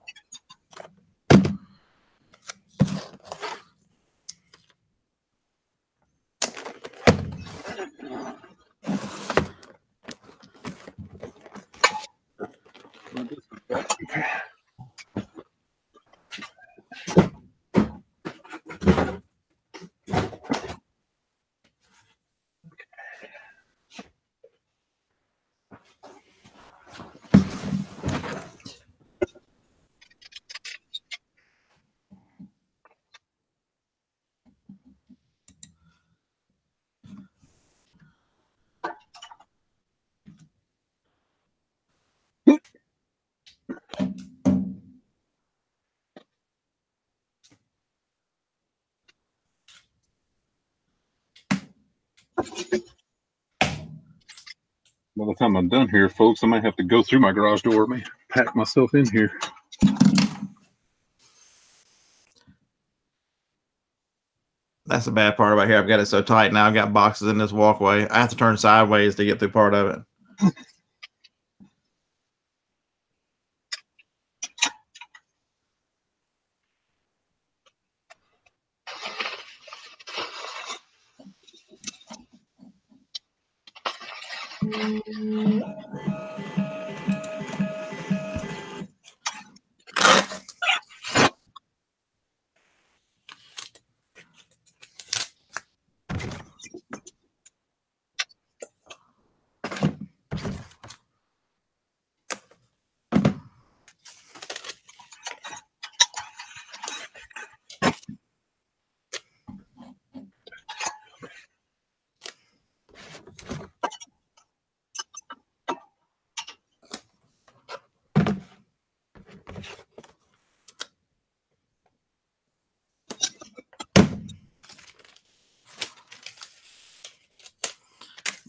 By the time I'm done here, folks, I might have to go through my garage door, maybe pack myself in here. That's the bad part about here. I've got it so tight now. I've got boxes in this walkway. I have to turn sideways to get through part of it.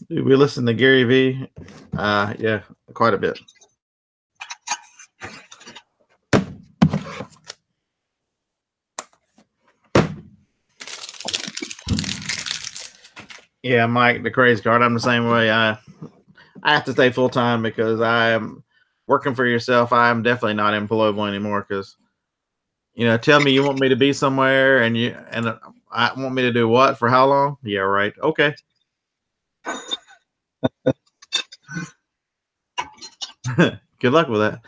We listen to Gary V. Yeah, quite a bit. Yeah, Mike, the crazy card. I'm the same way. I have to stay full time because I am working for yourself. I am definitely not employable anymore. Because tell me you want me to be somewhere, and I want me to do what for how long? Yeah, right. Okay. Good luck with that.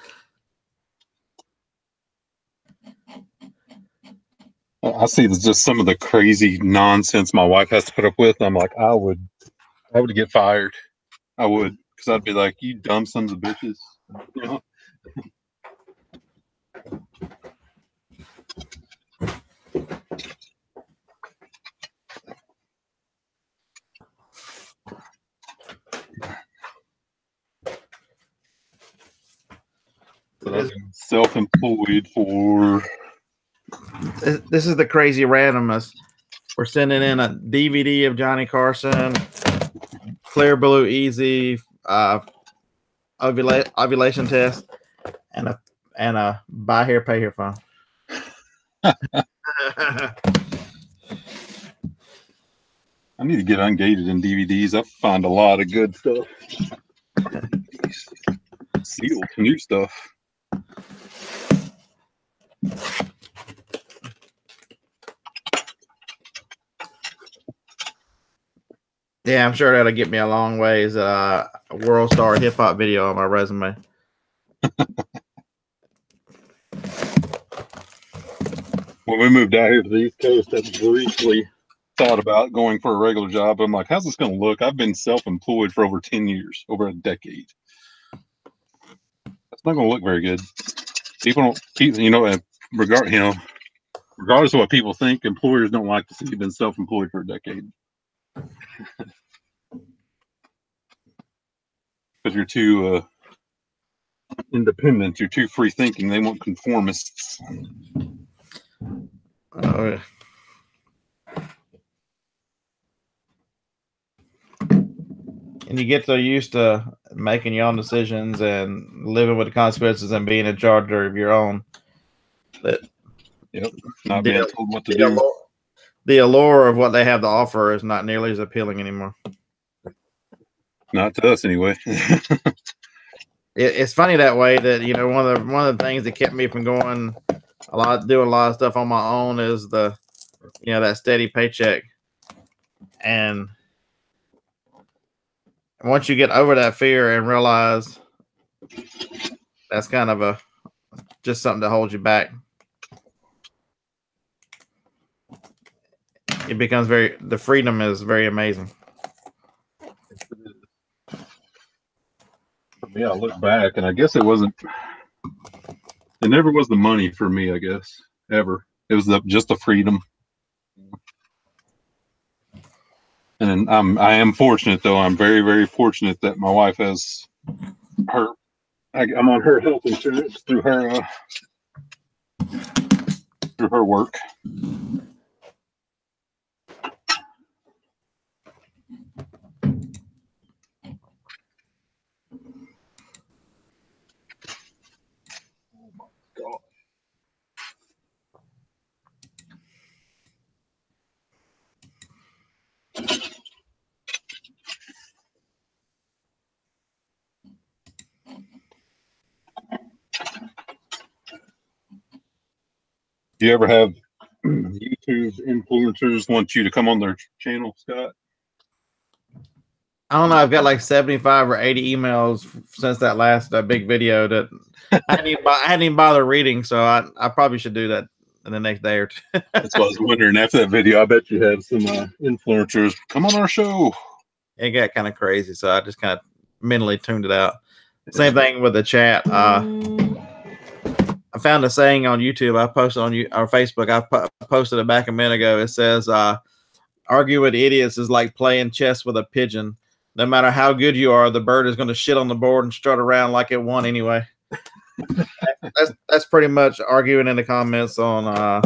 I see just some of the crazy nonsense my wife has to put up with. I'm like, I would get fired. I would, because I'd be like, you dumb sons of bitches. But I've been self-employed for. This is the crazy randomness. We're sending in a DVD of Johnny Carson, Clear Blue Easy, ovulation test, and a buy here, pay here phone. I need to get ungated in DVDs. I find a lot of good stuff. Sealed new stuff. Yeah, I'm sure that'll get me a long ways. A world star hip hop video on my resume. When we moved out here to the East Coast, I briefly thought about going for a regular job. I'm like, how's this going to look? I've been self-employed for over 10 years, over a decade. That's not going to look very good. People don't, regardless of what people think, employers don't like to see you've been self-employed for a decade. Because you're too independent, you're too free thinking. They want conformists. Oh, yeah. And you get so used to making your own decisions and living with the consequences and being in charge of your own. Not being told what to do. The allure of what they have to offer is not nearly as appealing anymore. Not to us, anyway. It's funny that way. That one of the things that kept me from doing a lot of stuff on my own is that steady paycheck. And once you get over that fear and realize that's kind of just something to hold you back, it becomes the freedom is very amazing. For me, I look back and I guess it never was the money for me, I guess, ever. It was just the freedom. And I am fortunate, though. I'm very, very fortunate that my wife has I'm on her health insurance through her work. Oh my God. Do you ever have YouTube influencers want you to come on their channel, Scott? I don't know. I've got like 75 or 80 emails since that last big video that I hadn't even bothered reading. So I probably should do that in the next day or two. That's what I was wondering. After that video, I bet you had some influencers come on our show. It got kind of crazy, so I just kind of mentally tuned it out. Same thing with the chat. I found a saying on YouTube. I posted on our Facebook. I posted it back a minute ago. It says, "Argue with idiots is like playing chess with a pigeon. No matter how good you are, the bird is going to shit on the board and strut around like it won anyway." That's pretty much arguing in the comments on.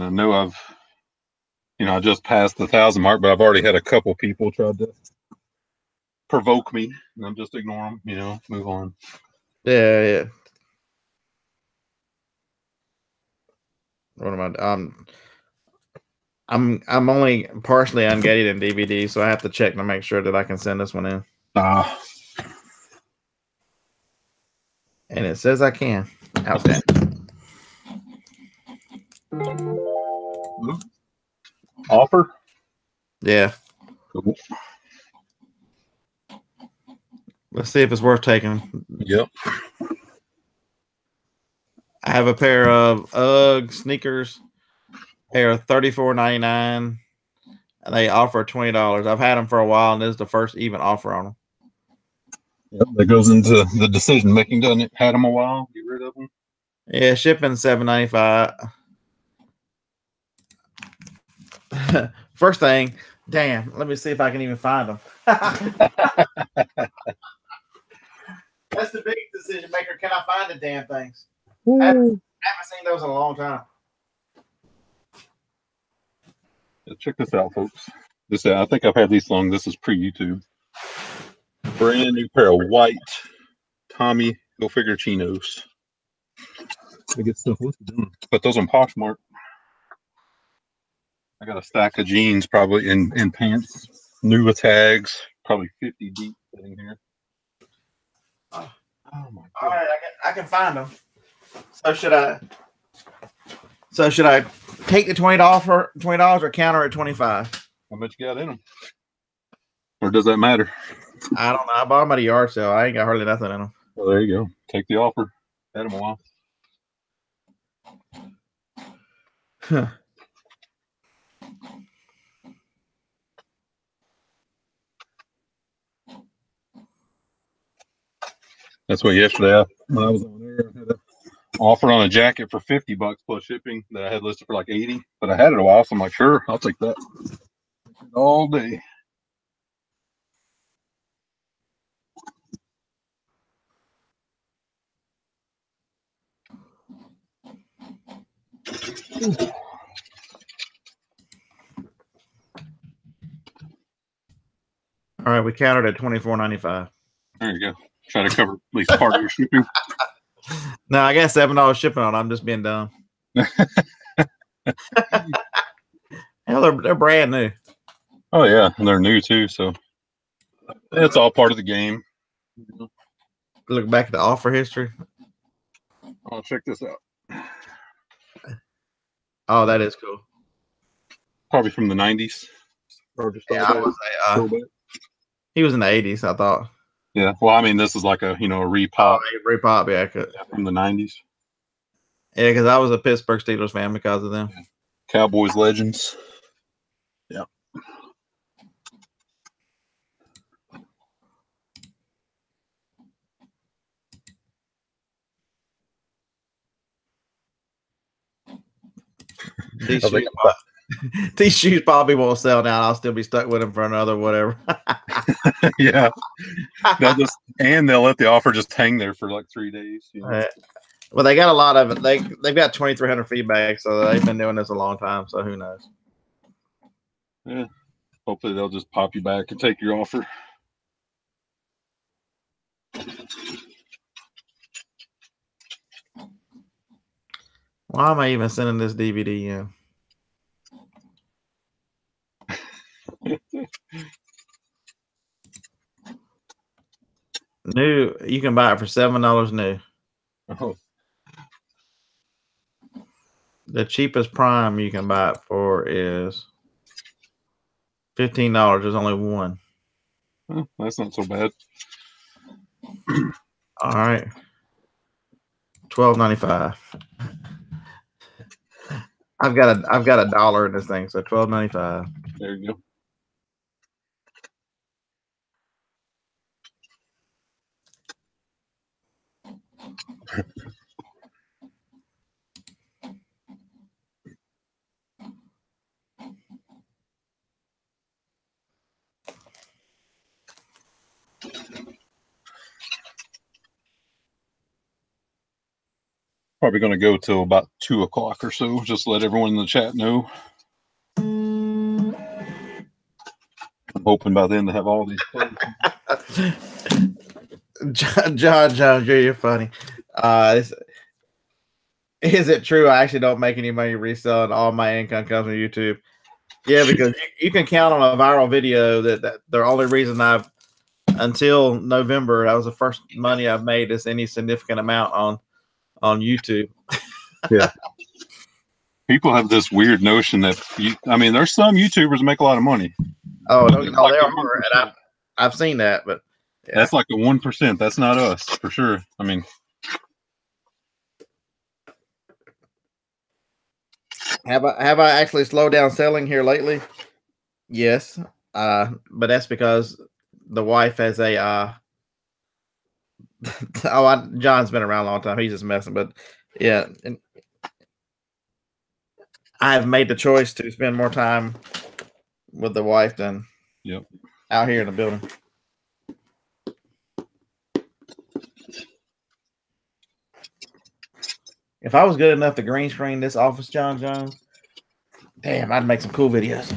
I know I just passed the 1,000 mark, but I've already had a couple people try to provoke me, and I'm just ignore them. Move on. Yeah. What am I? I'm only partially ungated in DVD, so I have to check to make sure that I can send this one in. And it says I can. Outstanding. Offer? Yeah. Cool. Let's see if it's worth taking. Yep. I have a pair of UGG sneakers, pair of $34.99, and they offer $20. I've had them for a while, and this is the first even offer on them. Yep, that goes into the decision making, doesn't it? Had them a while, get rid of them. Yeah, shipping $7.95. First thing, damn. Let me see if I can even find them. That's the big decision maker. Can I find the damn things? I haven't seen those in a long time. Check this out, folks. I think I've had these long. This is pre-YouTube. Brand new pair of white Tommy Hilfiger chinos. I get stuff with them. Put those on Poshmark. I got a stack of jeans probably in pants, new with tags, probably 50 deep sitting here. Oh my God. All right, I can find them. So should I take the $20 or counter at 25? How much you got in them? Or does that matter? I don't know. I bought them at a yard sale. I ain't got hardly nothing in them. Well, there you go. Take the offer. Had them a while. Huh. That's what yesterday when I was on there, I had an offer on a jacket for $50 plus shipping that I had listed for like 80, but I had it a while, so I'm like, sure, I'll take that all day. All right, we countered at $24.95. There you go. Try to cover at least part of your shipping. No, I got $7 shipping on. I'm just being dumb. Hell, they're brand new. Oh yeah, and they're new too, so it's all part of the game. Look back at the offer history. I'll check this out. Oh, that is cool. Probably from the 90s. Or just yeah, I would say, he was in the 80s, I thought. Yeah, well, I mean, this is like a repop. Oh, repop, yeah, from the 90s. Yeah, because I was a Pittsburgh Steelers fan because of them. Yeah. Cowboys legends. Yeah. These shoes probably won't sell now. I'll still be stuck with them for another whatever. Yeah. They'll let the offer just hang there for like 3 days. Well, they got a lot of it. They've got 2,300 feedback, so they've been doing this a long time. So who knows? Yeah. Hopefully they'll just pop you back and take your offer. Why am I even sending this DVD in? New, you can buy it for $7 new. Oh. The cheapest prime you can buy it for is $15. There's only one. Well, that's not so bad. All right. $12.95. I've got a dollar in this thing, so $12.95. There you go. Probably going to go till about 2 o'clock or so. Just to let everyone in the chat know. I'm hoping by then to have all these closed. John Jones, you're funny. Is it true I actually don't make any money reselling? All my income comes from YouTube. Yeah, because you can count on a viral video that the only reason I've, until November, that was the first money I've made is any significant amount on YouTube. Yeah. People have this weird notion that there's some YouTubers that make a lot of money. Oh, no, like there are, and I've seen that, but yeah. That's like the 1%. That's not us for sure. I mean, have I actually slowed down selling here lately? Yes, but that's because the wife has a. John's been around a long time. He's just messing, but yeah, and I have made the choice to spend more time with the wife than out here in the building. If I was good enough to green screen this office, John Jones, damn, I'd make some cool videos.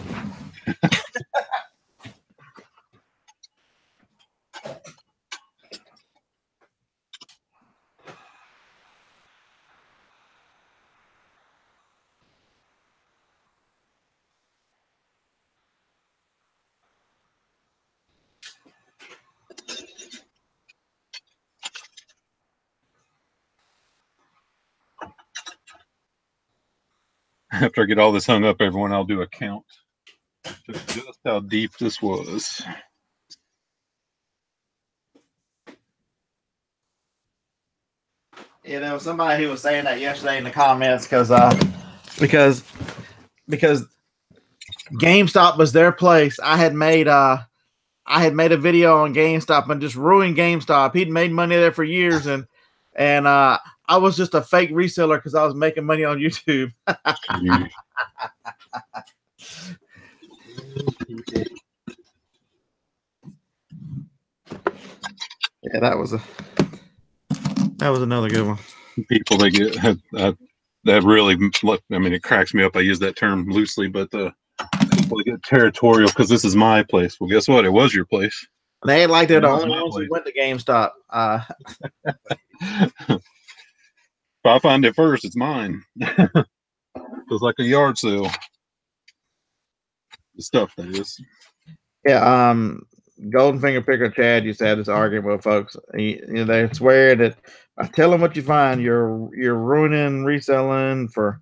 after I get all this hung up, everyone, I'll do a count. Just how deep this was. You know, somebody who was saying that yesterday in the comments because GameStop was their place. I had made a video on GameStop and just ruined GameStop. He'd made money there for years, and I was just a fake reseller because I was making money on YouTube. Yeah, that was another good one. People they get that really, I mean, it cracks me up. I use that term loosely, but people get territorial because this is my place. Well, guess what? It was your place. They ain't like they're the only ones who went to GameStop. If I find it first, it's mine. It's like a yard sale. The stuff that is. Yeah, Golden Finger Picker Chad used to have this argument with folks. They swear that tell them what you find. You're ruining reselling for.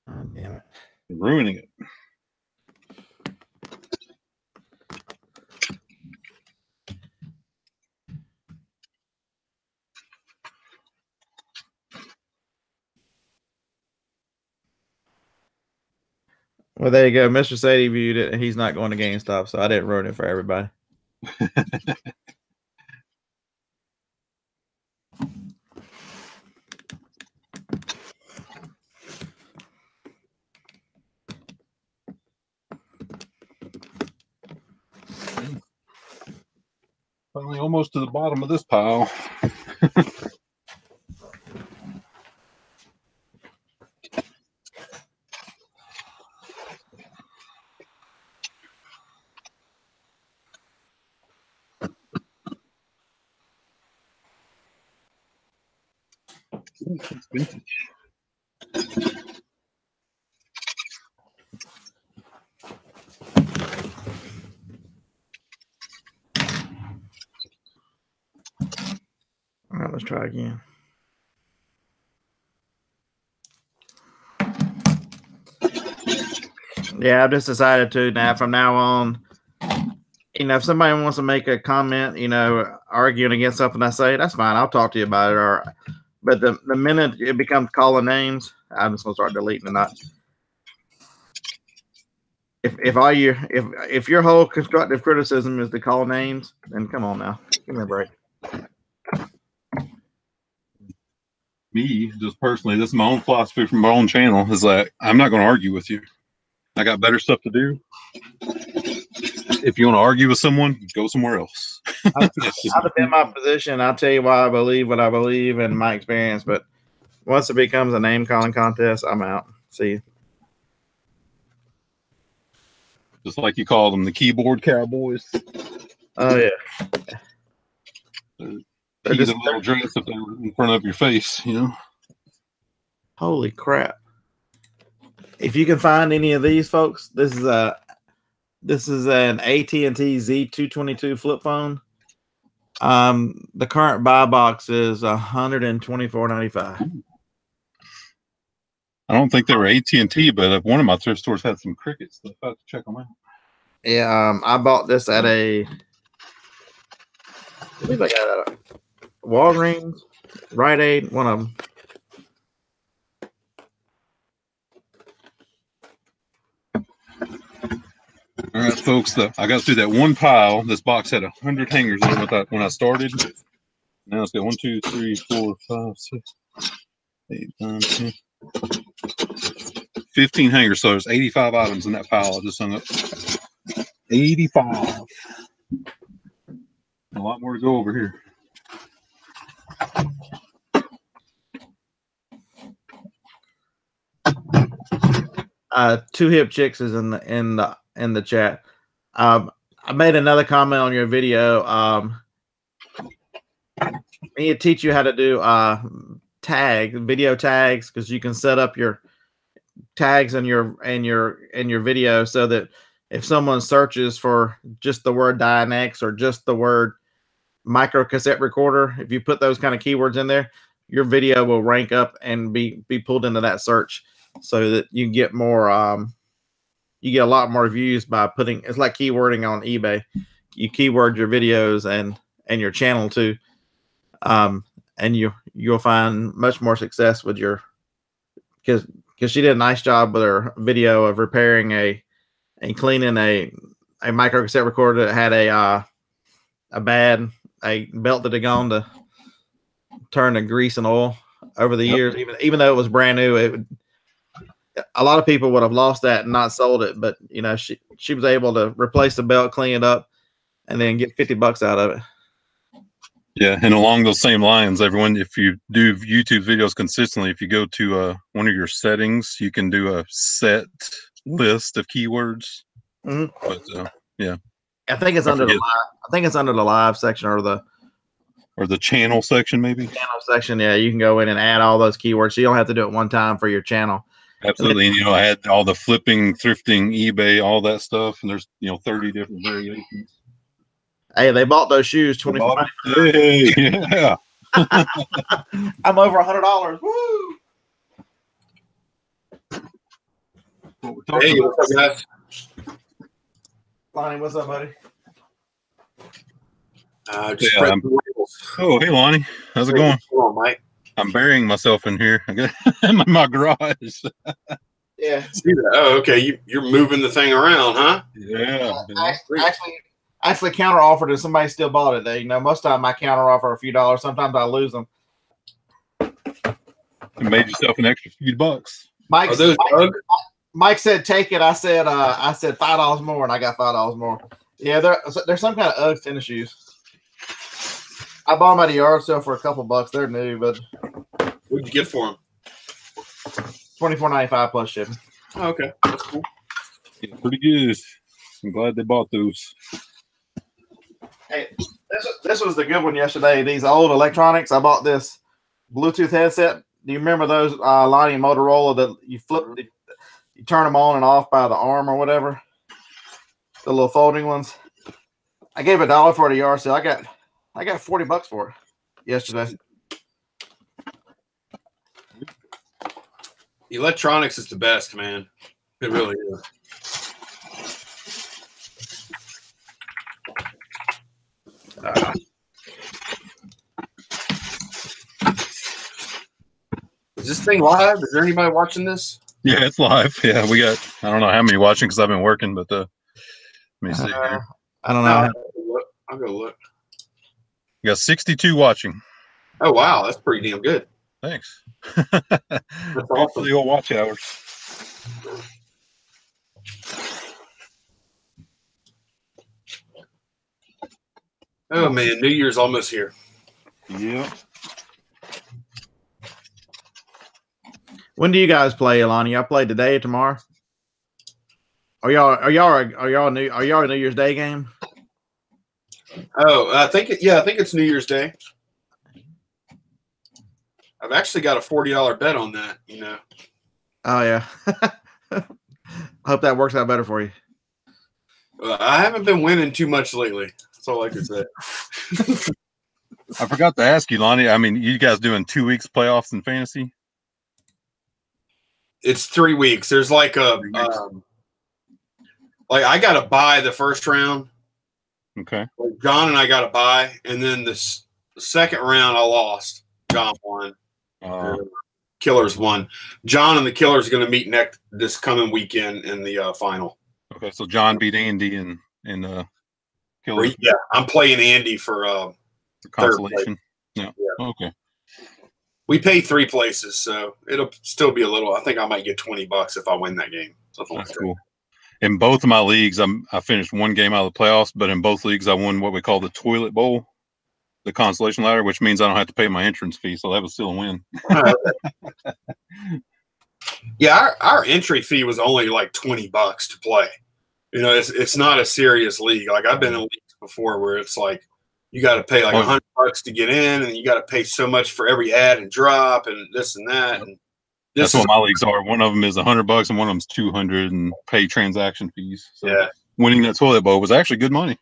Oh, damn it! You're ruining it. Well, there you go. Mr. Sadie viewed it. He's not going to GameStop, so I didn't ruin it for everybody. Finally, almost to the bottom of this pile. It's vintage. All right, let's try again. Yeah, I've just decided to now. From now on, if somebody wants to make a comment, arguing against something I say, that's fine. I'll talk to you about it. But the minute it becomes calling names, I'm just gonna start deleting it. Not if your whole constructive criticism is to call names, then come on now, give me a break. Me, just personally, this is my own philosophy from my own channel, is that I'm not going to argue with you. I got better stuff to do. If you want to argue with someone, go somewhere else. I've been in my position. I'll tell you why I believe what I believe and my experience. But once it becomes a name calling contest, I'm out. See you. Just like you call them, the keyboard cowboys. Oh yeah. They're just a little dress if they were in front of your face, you know. Holy crap! If you can find any of these, folks, this is an AT&T Z222 flip phone. The current buy box is $124.95. I don't think they were AT&T, but one of my thrift stores had some Cricket stuff. I have to check them out. Yeah, I bought this at I believe I got a Walgreens, Rite Aid, one of them. All right, folks. I got through that one pile. This box had 100 hangers in it when I started. Now it's got 1, 2, 3, 4, 5, 6, 8, 9, 10, 15 hangers. So there's 85 items in that pile I just hung up. 85. A lot more to go over here. Two Hip Chicks is in the chat. I made another comment on your video. I need to teach you how to do video tags, because you can set up your tags in your video so that if someone searches for just the word Dynex or just the word micro cassette recorder, if you put those kind of keywords in there, your video will rank up and be pulled into that search, so that you get more you get a lot more views by putting. It's like keywording on eBay. You keyword your videos and your channel too, and you'll find much more success with your, because she did a nice job with her video of repairing and cleaning a micro cassette recorder that had a belt that had gone to turn to grease and oil over the years. Even though it was brand new, a lot of people would have lost that and not sold it. But she was able to replace the belt, clean it up, and then get $50 out of it. Yeah, and along those same lines, everyone, if you do YouTube videos consistently, if you go to one of your settings, you can do a set list of keywords. Mm-hmm. But yeah, I think it's under the live. I think it's under the live section or the channel section, maybe. Channel section. Yeah, you can go in and add all those keywords, so you don't have to do it one time for your channel. Absolutely, and I had all the flipping, thrifting, eBay, all that stuff, and there's 30 different variations. Hey, they bought those shoes $24. Hey, yeah. I'm over $100. Woo! Hey, what's up, guys? Lonnie, what's up, buddy? Oh, hey, Lonnie. How's it going? What's going on, Mike? I'm burying myself in here. I'm in my garage. Yeah. See that? Oh, okay. You're moving the thing around, huh? Yeah. Actually counter offered it. Somebody still bought it. Most of the time I counter offer a few dollars. Sometimes I lose them. You made yourself an extra few bucks. Mike said take it. I said $5 more, and I got $5 more. Yeah, there's some kind of Uggs tennis shoes. I bought them at a yard sale for a couple bucks. They're new, but what'd you get for them? $24.95 plus shipping. Oh, okay, that's cool. Yeah, pretty good. I'm glad they bought those. Hey, this was the good one yesterday. These old electronics. I bought this Bluetooth headset. Do you remember those Lonnie and Motorola that you flip, you turn them on and off by the arm or whatever? The little folding ones. I gave $1 for it at a yard sale. I got $40 for it yesterday. Electronics is the best, man. It really is. Is this thing live? Is there anybody watching this? Yeah, it's live. Yeah, we got, I don't know how many watching because I've been working, but let me see here. I don't know. I'll go look. We got 62 watching. Oh, wow. That's pretty damn good. Thanks. That's awesome. The old watch hours. Oh man, New Year's almost here. Yeah. When do you guys play, Alani? Y'all play today or tomorrow? Are y'all a New Year's Day game? Oh, I think it's New Year's Day. I've actually got a $40 bet on that. You know. Oh yeah. I hope that works out better for you. I haven't been winning too much lately. That's all I can say. I forgot to ask you, Lonnie. I mean, you guys doing 2 weeks playoffs in fantasy? It's 3 weeks. There's like a like I got to buy the first round. Okay. Like John and I got to buy, and then the second round I lost. John won. Killers won. John and the Killers are going to meet this coming weekend in the final. Okay, so John beat Andy and Killers. Yeah, I'm playing Andy for consolation. Yeah. Okay. We pay 3 places, so it'll still be a little. I think I might get $20 if I win that game. Something That's like cool. In both of my leagues, I finished one game out of the playoffs, but in both leagues, I won what we call the toilet bowl, the consolation ladder, which means I don't have to pay my entrance fee. So that was still a win. Yeah, our entry fee was only like $20 to play. You know, it's not a serious league. Like I've been in leagues before where it's like you got to pay like $100 to get in, and you got to pay so much for every add and drop and this and that. And that's what my leagues are. One of them is $100 and one of them's $200 and pay transaction fees. So yeah, winning that toilet bowl was actually good money.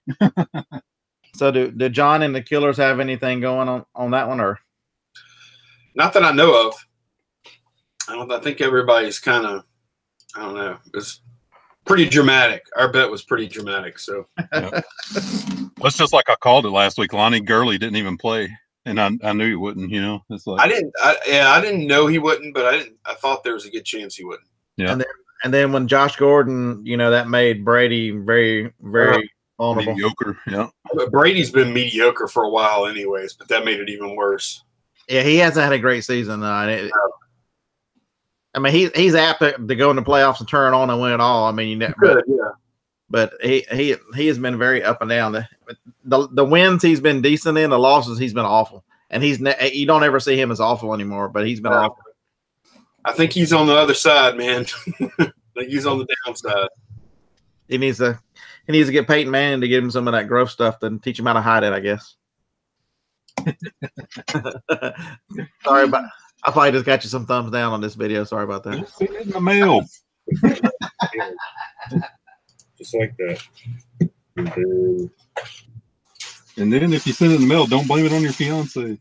So do John and the Killers have anything going on that one, or not that I know of? I think everybody's kind of, I don't know. It's pretty dramatic. Our bet was pretty dramatic. So yeah. Well, it's just like I called it last week. Lonnie Gurley didn't even play, and I knew he wouldn't. You know, it's like I didn't know he wouldn't, but I thought there was a good chance he wouldn't. Yeah. And then when Josh Gordon, you know, that made Brady very, very vulnerable. Mediocre. Yeah. But Brady's been mediocre for a while, anyways. But that made it even worse. Yeah, he hasn't had a great season. I mean, he's apt to go in the playoffs and turn on and win it all. I mean, but he has been very up and down. The wins he's been decent in, the losses he's been awful, and you don't ever see him as awful anymore. But he's been awful. I think he's on the other side, man. I think he's on the downside. He needs to get Peyton Manning to give him some of that growth stuff and teach him how to hide it, I guess. Sorry, but I probably just got you some thumbs down on this video. Sorry about that. It's in the mail. Just like that. And then if you send it in the mail, don't blame it on your fiance.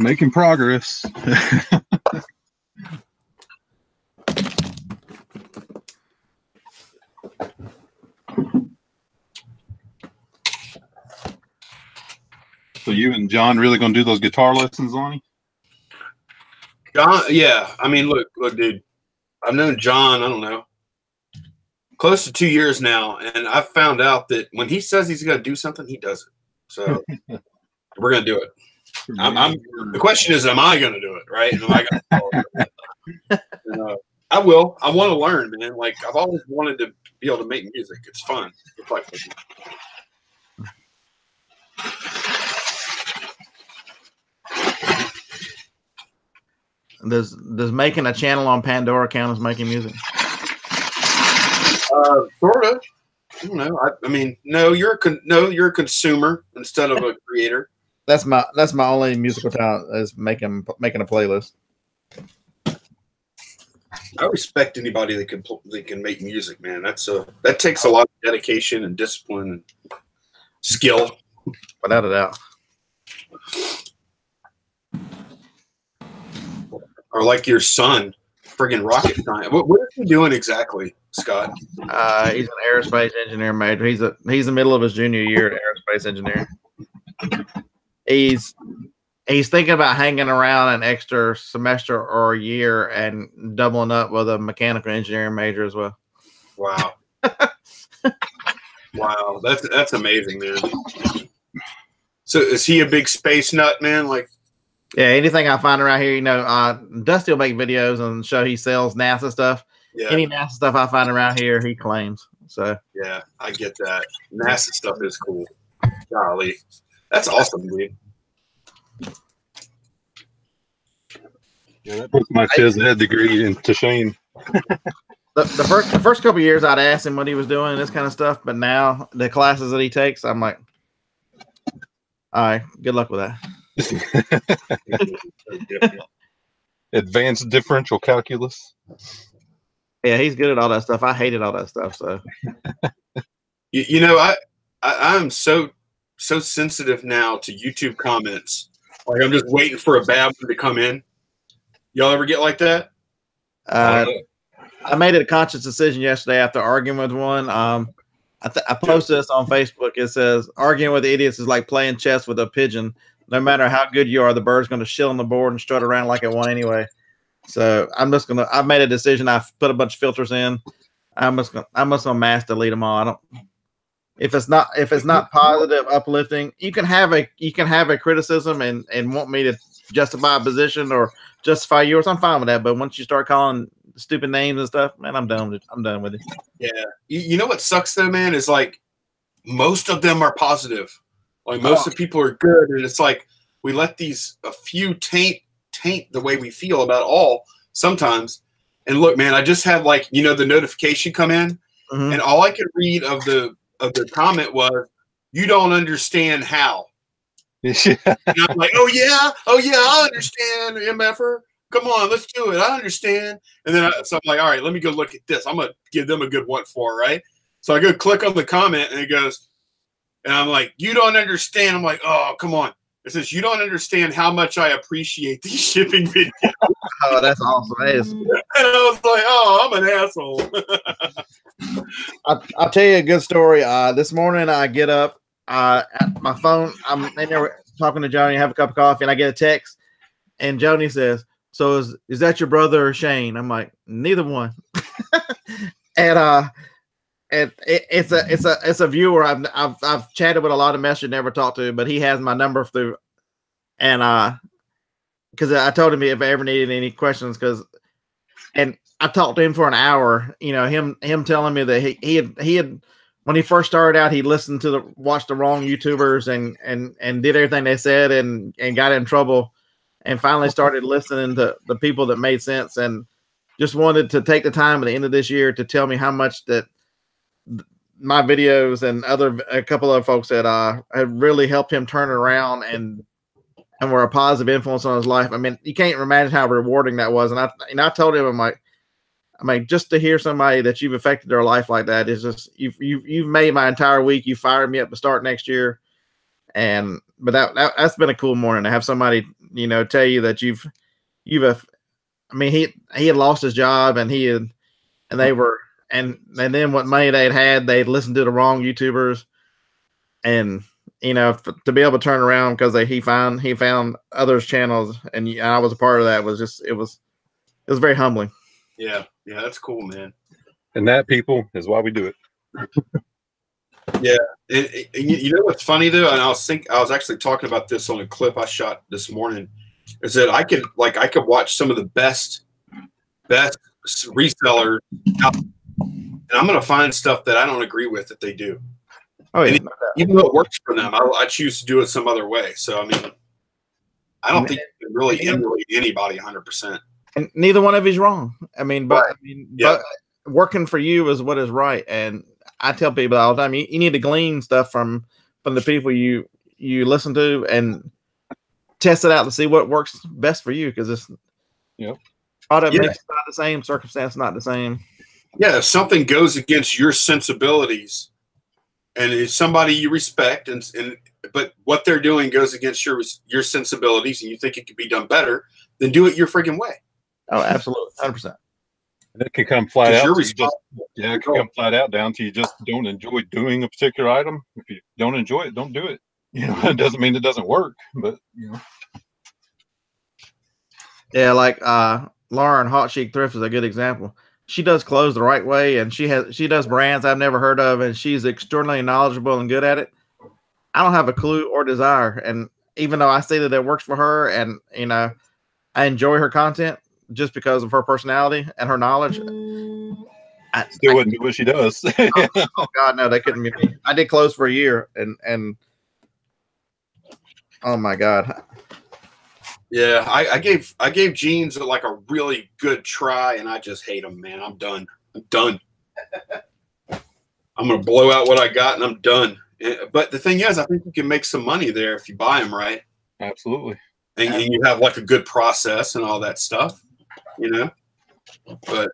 Making progress. So you and John really gonna do those guitar lessons, Lonnie? John, yeah. I mean, look, dude. I've known John, I don't know, close to 2 years now, and I've found out that when he says he's gonna do something, he does it. So we're gonna do it. The question is, am I going to do it, right? Am I going to? I will. I want to learn, man. Like I've always wanted to be able to make music. It's fun. It's like Does making a channel on Pandora count as making music? Sort of. I don't know. I mean, no. You're a consumer instead of a creator. That's my only musical talent is making a playlist. I respect anybody that can make music, man. That takes a lot of dedication and discipline and skill. Without a doubt. Or like your son, friggin' rocket science. What is he doing exactly, Scott? He's an aerospace engineer major. He's in the middle of his junior year at aerospace engineering. He's thinking about hanging around an extra semester or a year and doubling up with a mechanical engineering major as well. Wow. Wow, that's amazing, man. So is he a big space nut, man? Like Yeah, anything I find around here, Dusty will make videos and show he sells NASA stuff. Yeah. Any NASA stuff I find around here, he claims. So yeah, I get that. NASA stuff is cool. Golly, that's awesome, dude. Yeah, that puts my phys ed degree into shame. The first couple of years, I'd ask him what he was doing and this kind of stuff, but now the classes that he takes, I'm like, all right, good luck with that. Advanced differential calculus. Yeah, he's good at all that stuff. I hated all that stuff. So, I'm so sensitive now to YouTube comments. Like I'm just waiting for a bad one to come in. Y'all ever get like that? I made it a conscious decision yesterday after arguing with one. I posted this on Facebook. It says, arguing with idiots is like playing chess with a pigeon. No matter how good you are, the bird's going to shill on the board and strut around like it won anyway. So I've made a decision. I've put a bunch of filters in. I'm just gonna mass delete them all. If it's not positive, uplifting, you can have a criticism and want me to justify a position or justify yours. I'm fine with that. But once you start calling stupid names and stuff, man, I'm done with it. Yeah. You know what sucks though, man, is like most of them are positive. Like most of the people are good, and it's like we let a few taint the way we feel about all sometimes. And look, man, I just had the notification come in, and all I could read of the comment was, "You don't understand how." And I'm like, oh yeah, I understand, MFer. Come on, let's do it. I understand. And then so I'm like, all right, let me go look at this. I'm gonna give them a good what for, right? So I go click on the comment, and it goes, and I'm like, you don't understand. I'm like, oh, come on. It says, you don't understand how much I appreciate these shipping videos. Oh, that's awesome. That is. And I was like, oh, I'm an asshole. I'll tell you a good story. This morning I get up, at my phone, I'm in there talking to Joni, have a cup of coffee, and I get a text, and Joni says, so is that your brother or Shane? I'm like, neither one. And it's a viewer I've chatted with a lot of messages, never talked to, but he has my number through, and because I told him if I ever needed any questions, and I talked to him for an hour. Him telling me that he had when he first started out, he listened to watched the wrong YouTubers and did everything they said and got in trouble, and finally started listening to the people that made sense, and just wanted to take the time at the end of this year to tell me how much that my videos and a couple of folks that have really helped him turn it around and were a positive influence on his life. I mean, you can't imagine how rewarding that was. And I told him, I'm like, just to hear somebody that you've affected their life like that is just you've made my entire week. You fired me up to start next year, but that's been a cool morning to have somebody tell you that you've. I mean, he had lost his job, and they were. And then what money they'd listened to the wrong YouTubers, and to be able to turn around because he found others' channels, and I was a part of that. It was very humbling. Yeah, that's cool, man. And that, people, is why we do it. Yeah, and you know what's funny though, and I was actually talking about this on a clip I shot this morning, is that I could watch some of the best resellers out. And I'm going to find stuff that I don't agree with that they do. Oh, yeah. Even though it works for them, I choose to do it some other way. So, I mean, I don't think you can really emulate anybody 100%. And neither one of you's wrong. I mean, but but working for you is what is right. And I tell people all the time, you need to glean stuff from the people you listen to and test it out to see what works best for you. Because it's product makes it not the same, circumstance not the same. Yeah, if something goes against your sensibilities, and it's somebody you respect, but what they're doing goes against your sensibilities, and you think it could be done better, then do it your freaking way. Oh, absolutely, 100%. And it can come flat out. It can come flat out down to you just don't enjoy doing a particular item. If you don't enjoy it, don't do it. It doesn't mean it doesn't work, but Yeah, like Lauren Hot Chic Thrift is a good example. She does clothes the right way, and she does brands I've never heard of, and she's extraordinarily knowledgeable and good at it. I don't have a clue or desire, and even though I see that it works for her, and I enjoy her content just because of her personality and her knowledge. Still wouldn't do what she does. Oh God, no, that couldn't be me. I did close for a year, and oh my God. Yeah, I gave jeans like a really good try, and I just hate them, man. I'm done. I'm gonna blow out what I got, and I'm done. But the thing is, I think you can make some money there if you buy them right. Absolutely. And you have like a good process and all that stuff, But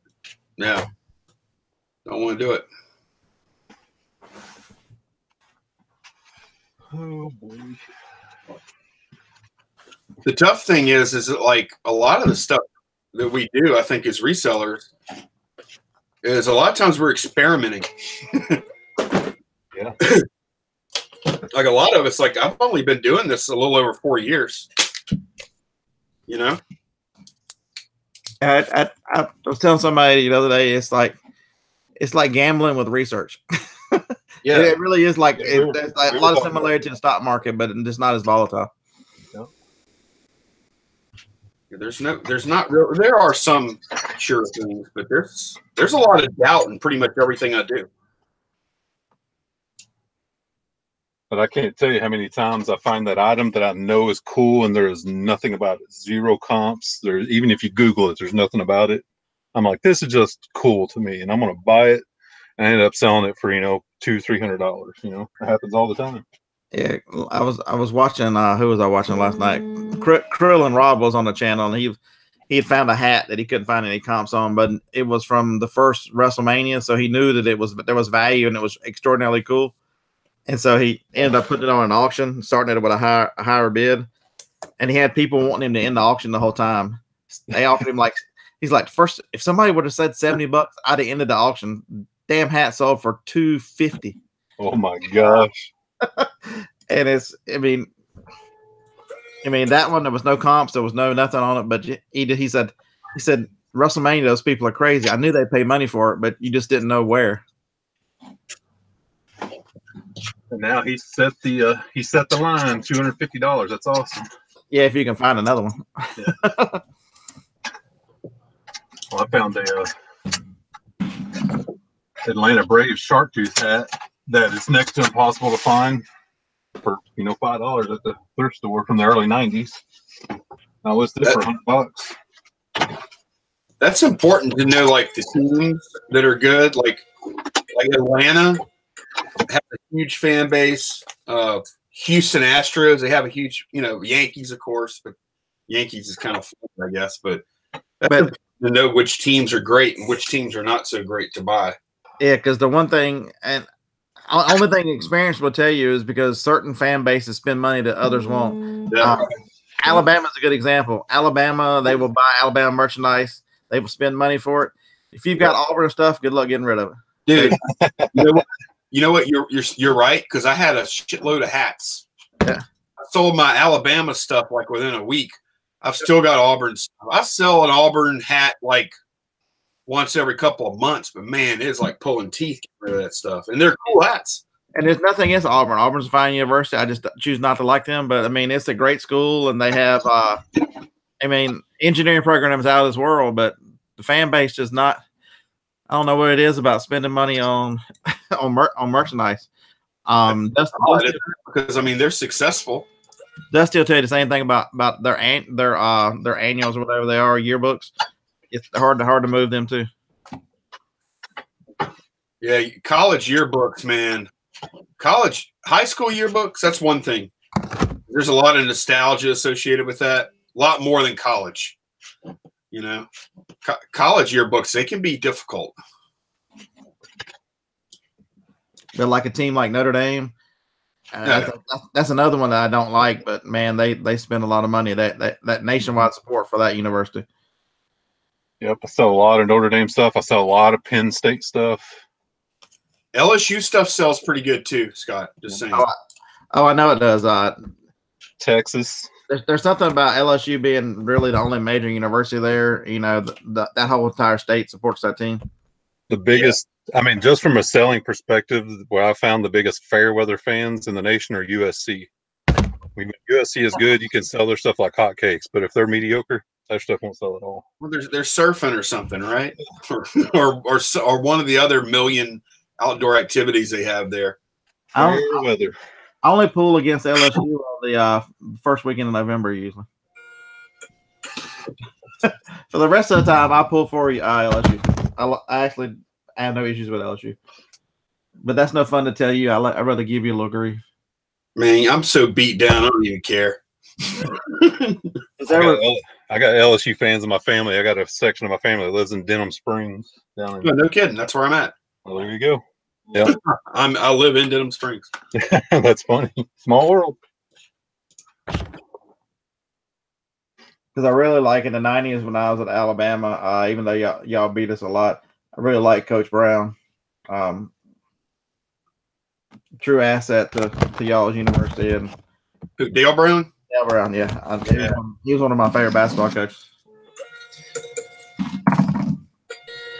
yeah, don't want to do it. Oh boy. The tough thing is that like a lot of the stuff that we do, I think, as resellers, is a lot of times we're experimenting. Yeah. Like a lot of it's like I've only been doing this a little over 4 years. I was telling somebody the other day, it's like gambling with research. Yeah, it really is like Yeah, there's like a lot of similarity to the stock market, but it's not as volatile. There are some sure things, but there's a lot of doubt in pretty much everything I do. But I can't tell you how many times I find that item that I know is cool and there is nothing about it. Zero comps. Even if you Google it, there's nothing about it. I'm like, this is just cool to me, and I'm gonna buy it and I end up selling it for $200-$300. It happens all the time. Yeah, I was watching. Who was I watching last night? Krill and Rob was on the channel, and he had found a hat that he couldn't find any comps on, but it was from the first WrestleMania, so he knew that there was value and it was extraordinarily cool, and so he ended up putting it on an auction, starting it with a higher bid, and he had people wanting him to end the auction the whole time. They offered him he's like, first, if somebody would have said $70, I'd have ended the auction. Damn hat sold for $250. Oh my gosh. And I mean that one, there was no comps, there was nothing on it, but he said WrestleMania, those people are crazy. I knew they paid money for it, but you just didn't know where. And now he set the line, $250. That's awesome. Yeah, if you can find another one. Yeah. Well, I found a Atlanta Braves shark tooth hat that is next to impossible to find for $5 at the thrift store from the early '90s. I listed it for $100. That's important to know, like the teams that are good, like Atlanta have a huge fan base. Houston Astros, they have a huge, Yankees, of course, but Yankees is kind of fun, I guess. But to know which teams are great and which teams are not so great to buy. Yeah, because the one thing, and only thing experience will tell you, is because certain fan bases spend money that others won't. Yeah. Alabama's a good example. Alabama, they will buy Alabama merchandise. They will spend money for it. If you've got Auburn stuff, good luck getting rid of Dude, it. you know what? You're right, because I had a shitload of hats. Yeah. I sold my Alabama stuff like within a week. I've still got Auburn stuff. I sell an Auburn hat like once every couple of months, but man, it's like pulling teeth getting rid of that stuff. And they're cool hats. And there's nothing against Auburn. Auburn's a fine university. I just choose not to like them. But I mean, it's a great school, and they have, engineering programs out of this world. But the fan base does not. I don't know what it is about spending money on merchandise. Because they're successful. Dusty will tell you the same thing about their annuals or whatever they are, yearbooks. It's hard to move them too. Yeah, college yearbooks, man. High school yearbooks, that's one thing. There's a lot of nostalgia associated with that. A lot more than college. College yearbooks, they can be difficult. But like a team like Notre Dame, that's another one that I don't like. But man, they spend a lot of money. That nationwide support for that university. Yep, I sell a lot of Notre Dame stuff. I sell a lot of Penn State stuff. LSU stuff sells pretty good too, Scott. Just saying. Oh, I know it does. Texas. There's something about LSU being really the only major university there. That whole entire state supports that team. The biggest, just from a selling perspective, where I found the biggest fair weather fans in the nation are USC. When USC is good, you can sell their stuff like hotcakes. But if they're mediocre, their stuff won't sell at all. Well, they're surfing or something, right? or one of the other million outdoor activities they have there. I Weather. only pull against LSU on the first weekend of November usually. For the rest of the time, I pull for LSU. I actually have no issues with LSU, but that's no fun to tell you. I'd rather give you a little grief. Man, I'm so beat down. I don't even care. I got LSU fans in my family. I got a section of my family that lives in Denham Springs. Down in, no kidding. That's where I'm at. Well, there you go. Yeah, I live in Denham Springs. That's funny. Small world. Because I really like in the 90s when I was at Alabama, even though y'all beat us a lot, I really like Coach Brown. True asset to y'all's university. And Who, Dale Brown? Dale Brown, yeah. He was one of my favorite basketball coaches.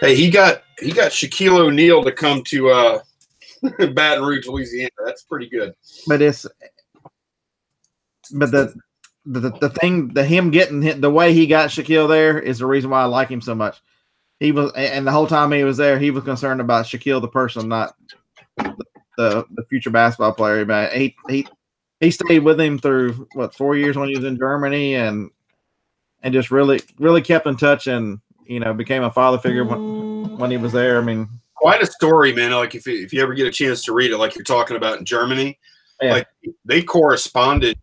Hey, he got Shaquille O'Neal to come to Baton Rouge, Louisiana. That's pretty good. But the thing, him getting hit, the way he got Shaquille there is the reason why I like him so much. He was, and the whole time he was there, he was concerned about Shaquille the person, not the future basketball player. But he stayed with him through 4 years when he was in Germany, and just really kept in touch, and became a father figure when he was there. I mean, quite a story, man. Like if you ever get a chance to read it, like you're talking about in Germany, like they corresponded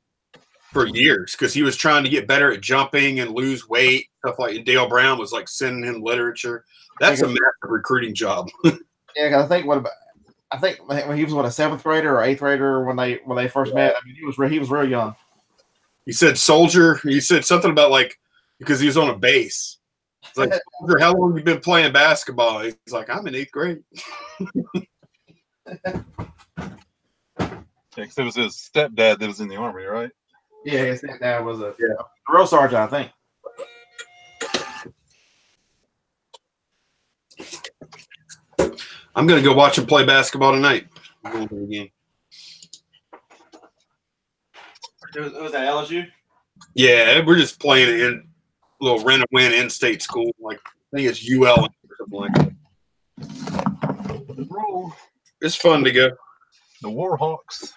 for years because he was trying to get better at jumping and lose weight, stuff like. And Dale Brown was like sending him literature. That's a massive recruiting job. Yeah, I think when he was a 7th grader or 8th grader when they first met. I mean, he was real young. He said soldier. He said something about like because he was on a base. It's like, soldier, how long have you been playing basketball? He's like, I'm in 8th grade. Because it was his stepdad that was in the Army, right? Yeah, his stepdad was a drill sergeant, I think. I'm going to go watch him play basketball tonight. I'm going to the game. It was at LSU? Yeah, we're just playing in a little rent-a-win in-state school. Like, I think it's UL or something like that. It's fun to go. The Warhawks.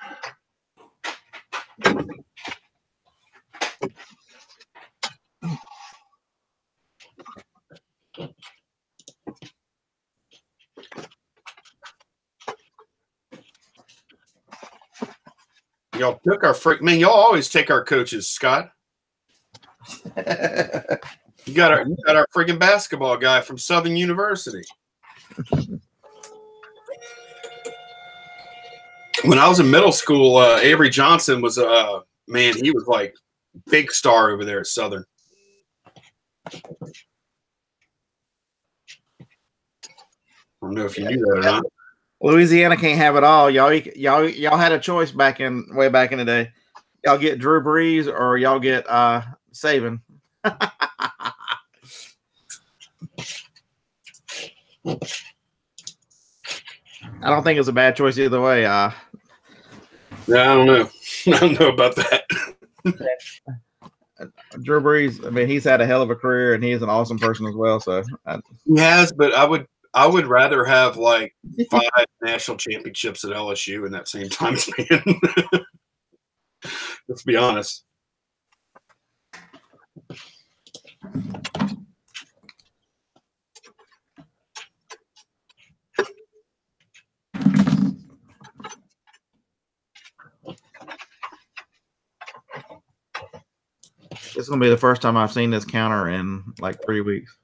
Y'all took our man. Y'all always take our coaches, Scott. You got our freaking basketball guy from Southern University. When I was in middle school, Avery Johnson was man. He was like big star over there at Southern. I don't know if you knew that or not. Louisiana can't have it all. Y'all had a choice way back in the day. Y'all get Drew Brees or y'all get Saban. I don't think it's a bad choice either way. Yeah, I don't know. I don't know about that. Drew Brees, I mean, he's had a hell of a career and he's an awesome person as well. So he has, but I would rather have like 5 national championships at LSU in that same time span. Let's be honest. It's gonna be the first time I've seen this counter in like 3 weeks.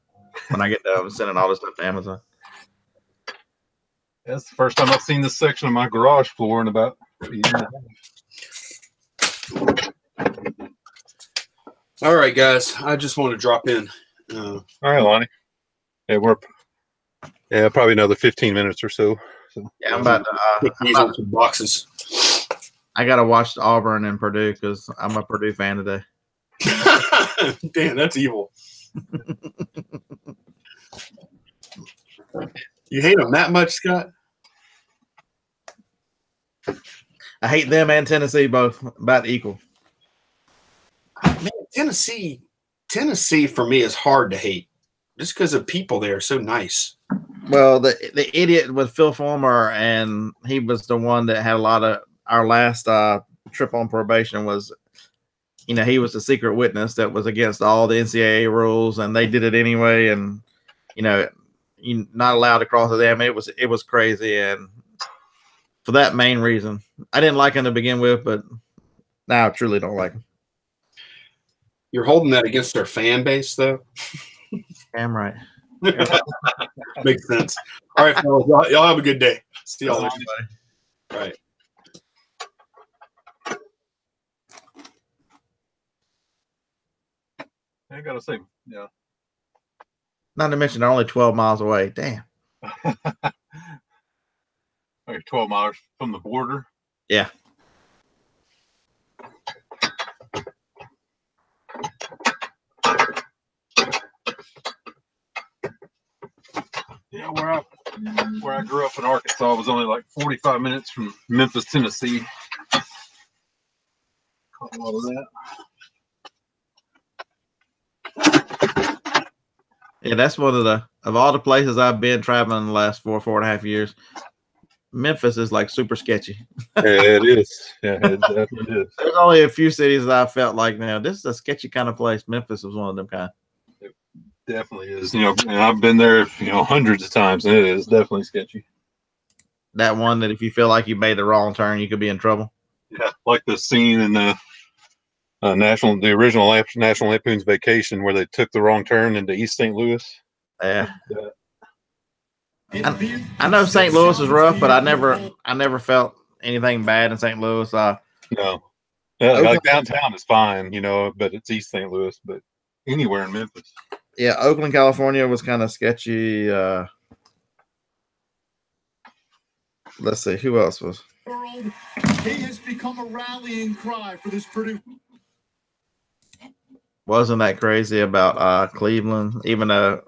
When I get done sending all this stuff to Amazon. That's the first time I've seen this section of my garage floor in about a year and a half. All right, guys. I just want to drop in. All right, Lonnie. Yeah, we're probably another 15 minutes or so. Yeah, I'm about to some boxes. I gotta watch Auburn and Purdue because I'm a Purdue fan today. Damn, that's evil. You hate them that much, Scott? I hate them and Tennessee both about equal. Tennessee for me is hard to hate, just because the people there are so nice. Well, the idiot with Phil Fulmer, and he was the one that had a lot of our last trip on probation was, he was the secret witness that was against all the NCAA rules, and they did it anyway, and you're not allowed to cross them. It was crazy, and for that main reason, I didn't like him to begin with, but now I truly don't like him. You're holding that against their fan base, though. Damn right. Makes sense. All right, fellas, y'all have a good day. See y'all later. All right. I gotta say, yeah. Not to mention they're only 12 miles away. Damn. Okay, 12 miles from the border. Yeah. Yeah, where I grew up in Arkansas was only like 45 minutes from Memphis, Tennessee. Caught a lot of that. Yeah, that's one of all the places I've been traveling in the last 4.5 years. Memphis is like super sketchy. Yeah, it is. Yeah, it definitely is. There's only a few cities that I felt like, now this is a sketchy kind of place. Memphis was one of them kind. It definitely is. And I've been there, hundreds of times, and it is definitely sketchy. That one that if you feel like you made the wrong turn, you could be in trouble. Yeah, like the scene in the original National Lampoon's Vacation where they took the wrong turn into East St. Louis. Yeah. I know St. Louis is rough, but I never felt anything bad in St. Louis. No, like downtown is fine, but it's East St. Louis. But anywhere in Memphis, yeah, Oakland, California was kind of sketchy. Let's see, who else was? He has become a rallying cry for this Purdue. Wasn't that crazy about Cleveland? Even though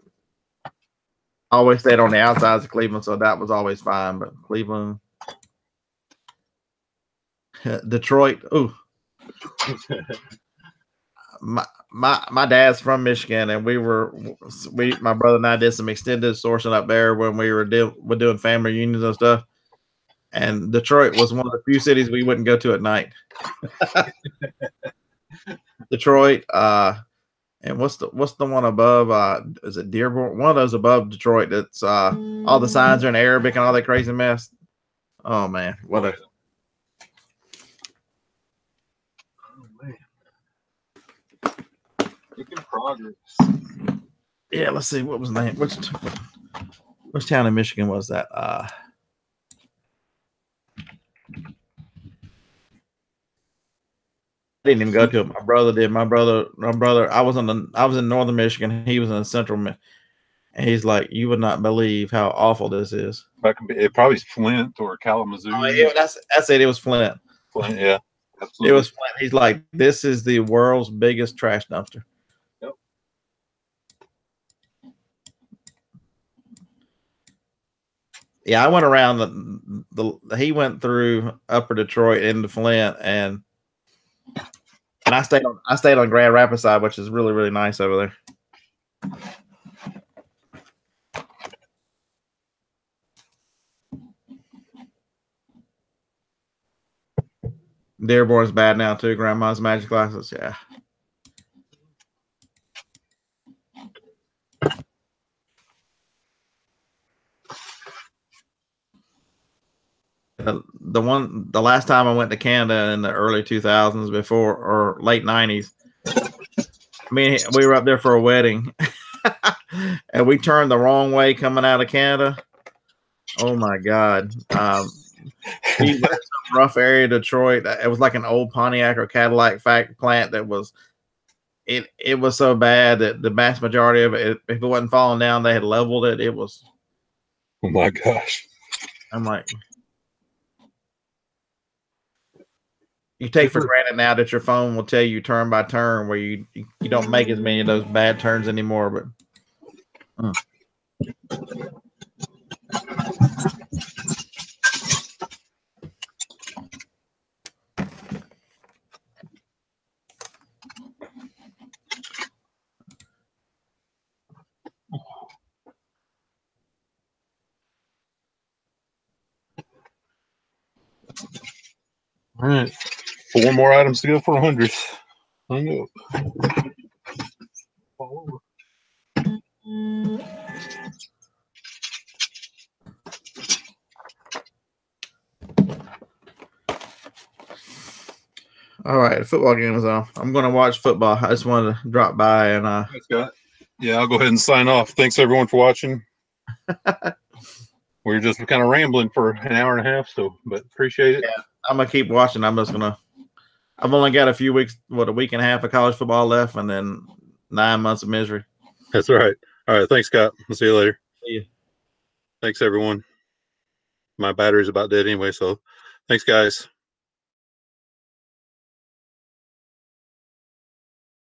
I always stayed on the outsides of Cleveland, so that was always fine. But Cleveland, Detroit, ooh. My dad's from Michigan, and my brother and I did some extended sourcing up there when we were doing family reunions and stuff. And Detroit was one of the few cities we wouldn't go to at night. Detroit, and what's the one above? Is it Dearborn? One of those above Detroit. That's all the signs are in Arabic and all that crazy mess. Oh man, what a! Making progress. Yeah, let's see. What was the name? Which town in Michigan was that? I didn't even go to it. My brother did. My brother. I was in northern Michigan. He was in central, and he's like, "You would not believe how awful this is." It probably is Flint or Kalamazoo. Oh, yeah, that's it. It was Flint. Flint, yeah, absolutely. It was Flint. He's like, "This is the world's biggest trash dumpster." Yep. Yeah, I went around he went through Upper Detroit into Flint, and I stayed on Grand Rapids side, which is really, really nice over there. Dearborn's bad now too. Grandma's Magic Glasses, yeah. The last time I went to Canada in the early 2000s, before or late 90s, we were up there for a wedding, and we turned the wrong way coming out of Canada. Oh my God! We went to some rough area of Detroit. It was like an old Pontiac or Cadillac plant that was. It was so bad that the vast majority of it, if it wasn't falling down, they had leveled it. It was. Oh my gosh! I'm like. You take for granted now that your phone will tell you turn by turn, where you don't make as many of those bad turns anymore. But All right. 4 more items to go for 100. Hangout. All right, the football game is on. I'm going to watch football. I just wanted to drop by and Thanks, Scott. Yeah, I'll go ahead and sign off. Thanks everyone for watching. We were just kind of rambling for an hour and a half, but appreciate it. Yeah, I'm gonna keep watching. I've only got a few weeks, a week and a half of college football left, and then 9 months of misery. That's all right. All right, thanks, Scott. I'll see you later. See you. Thanks, everyone. My battery's about dead anyway, so thanks, guys.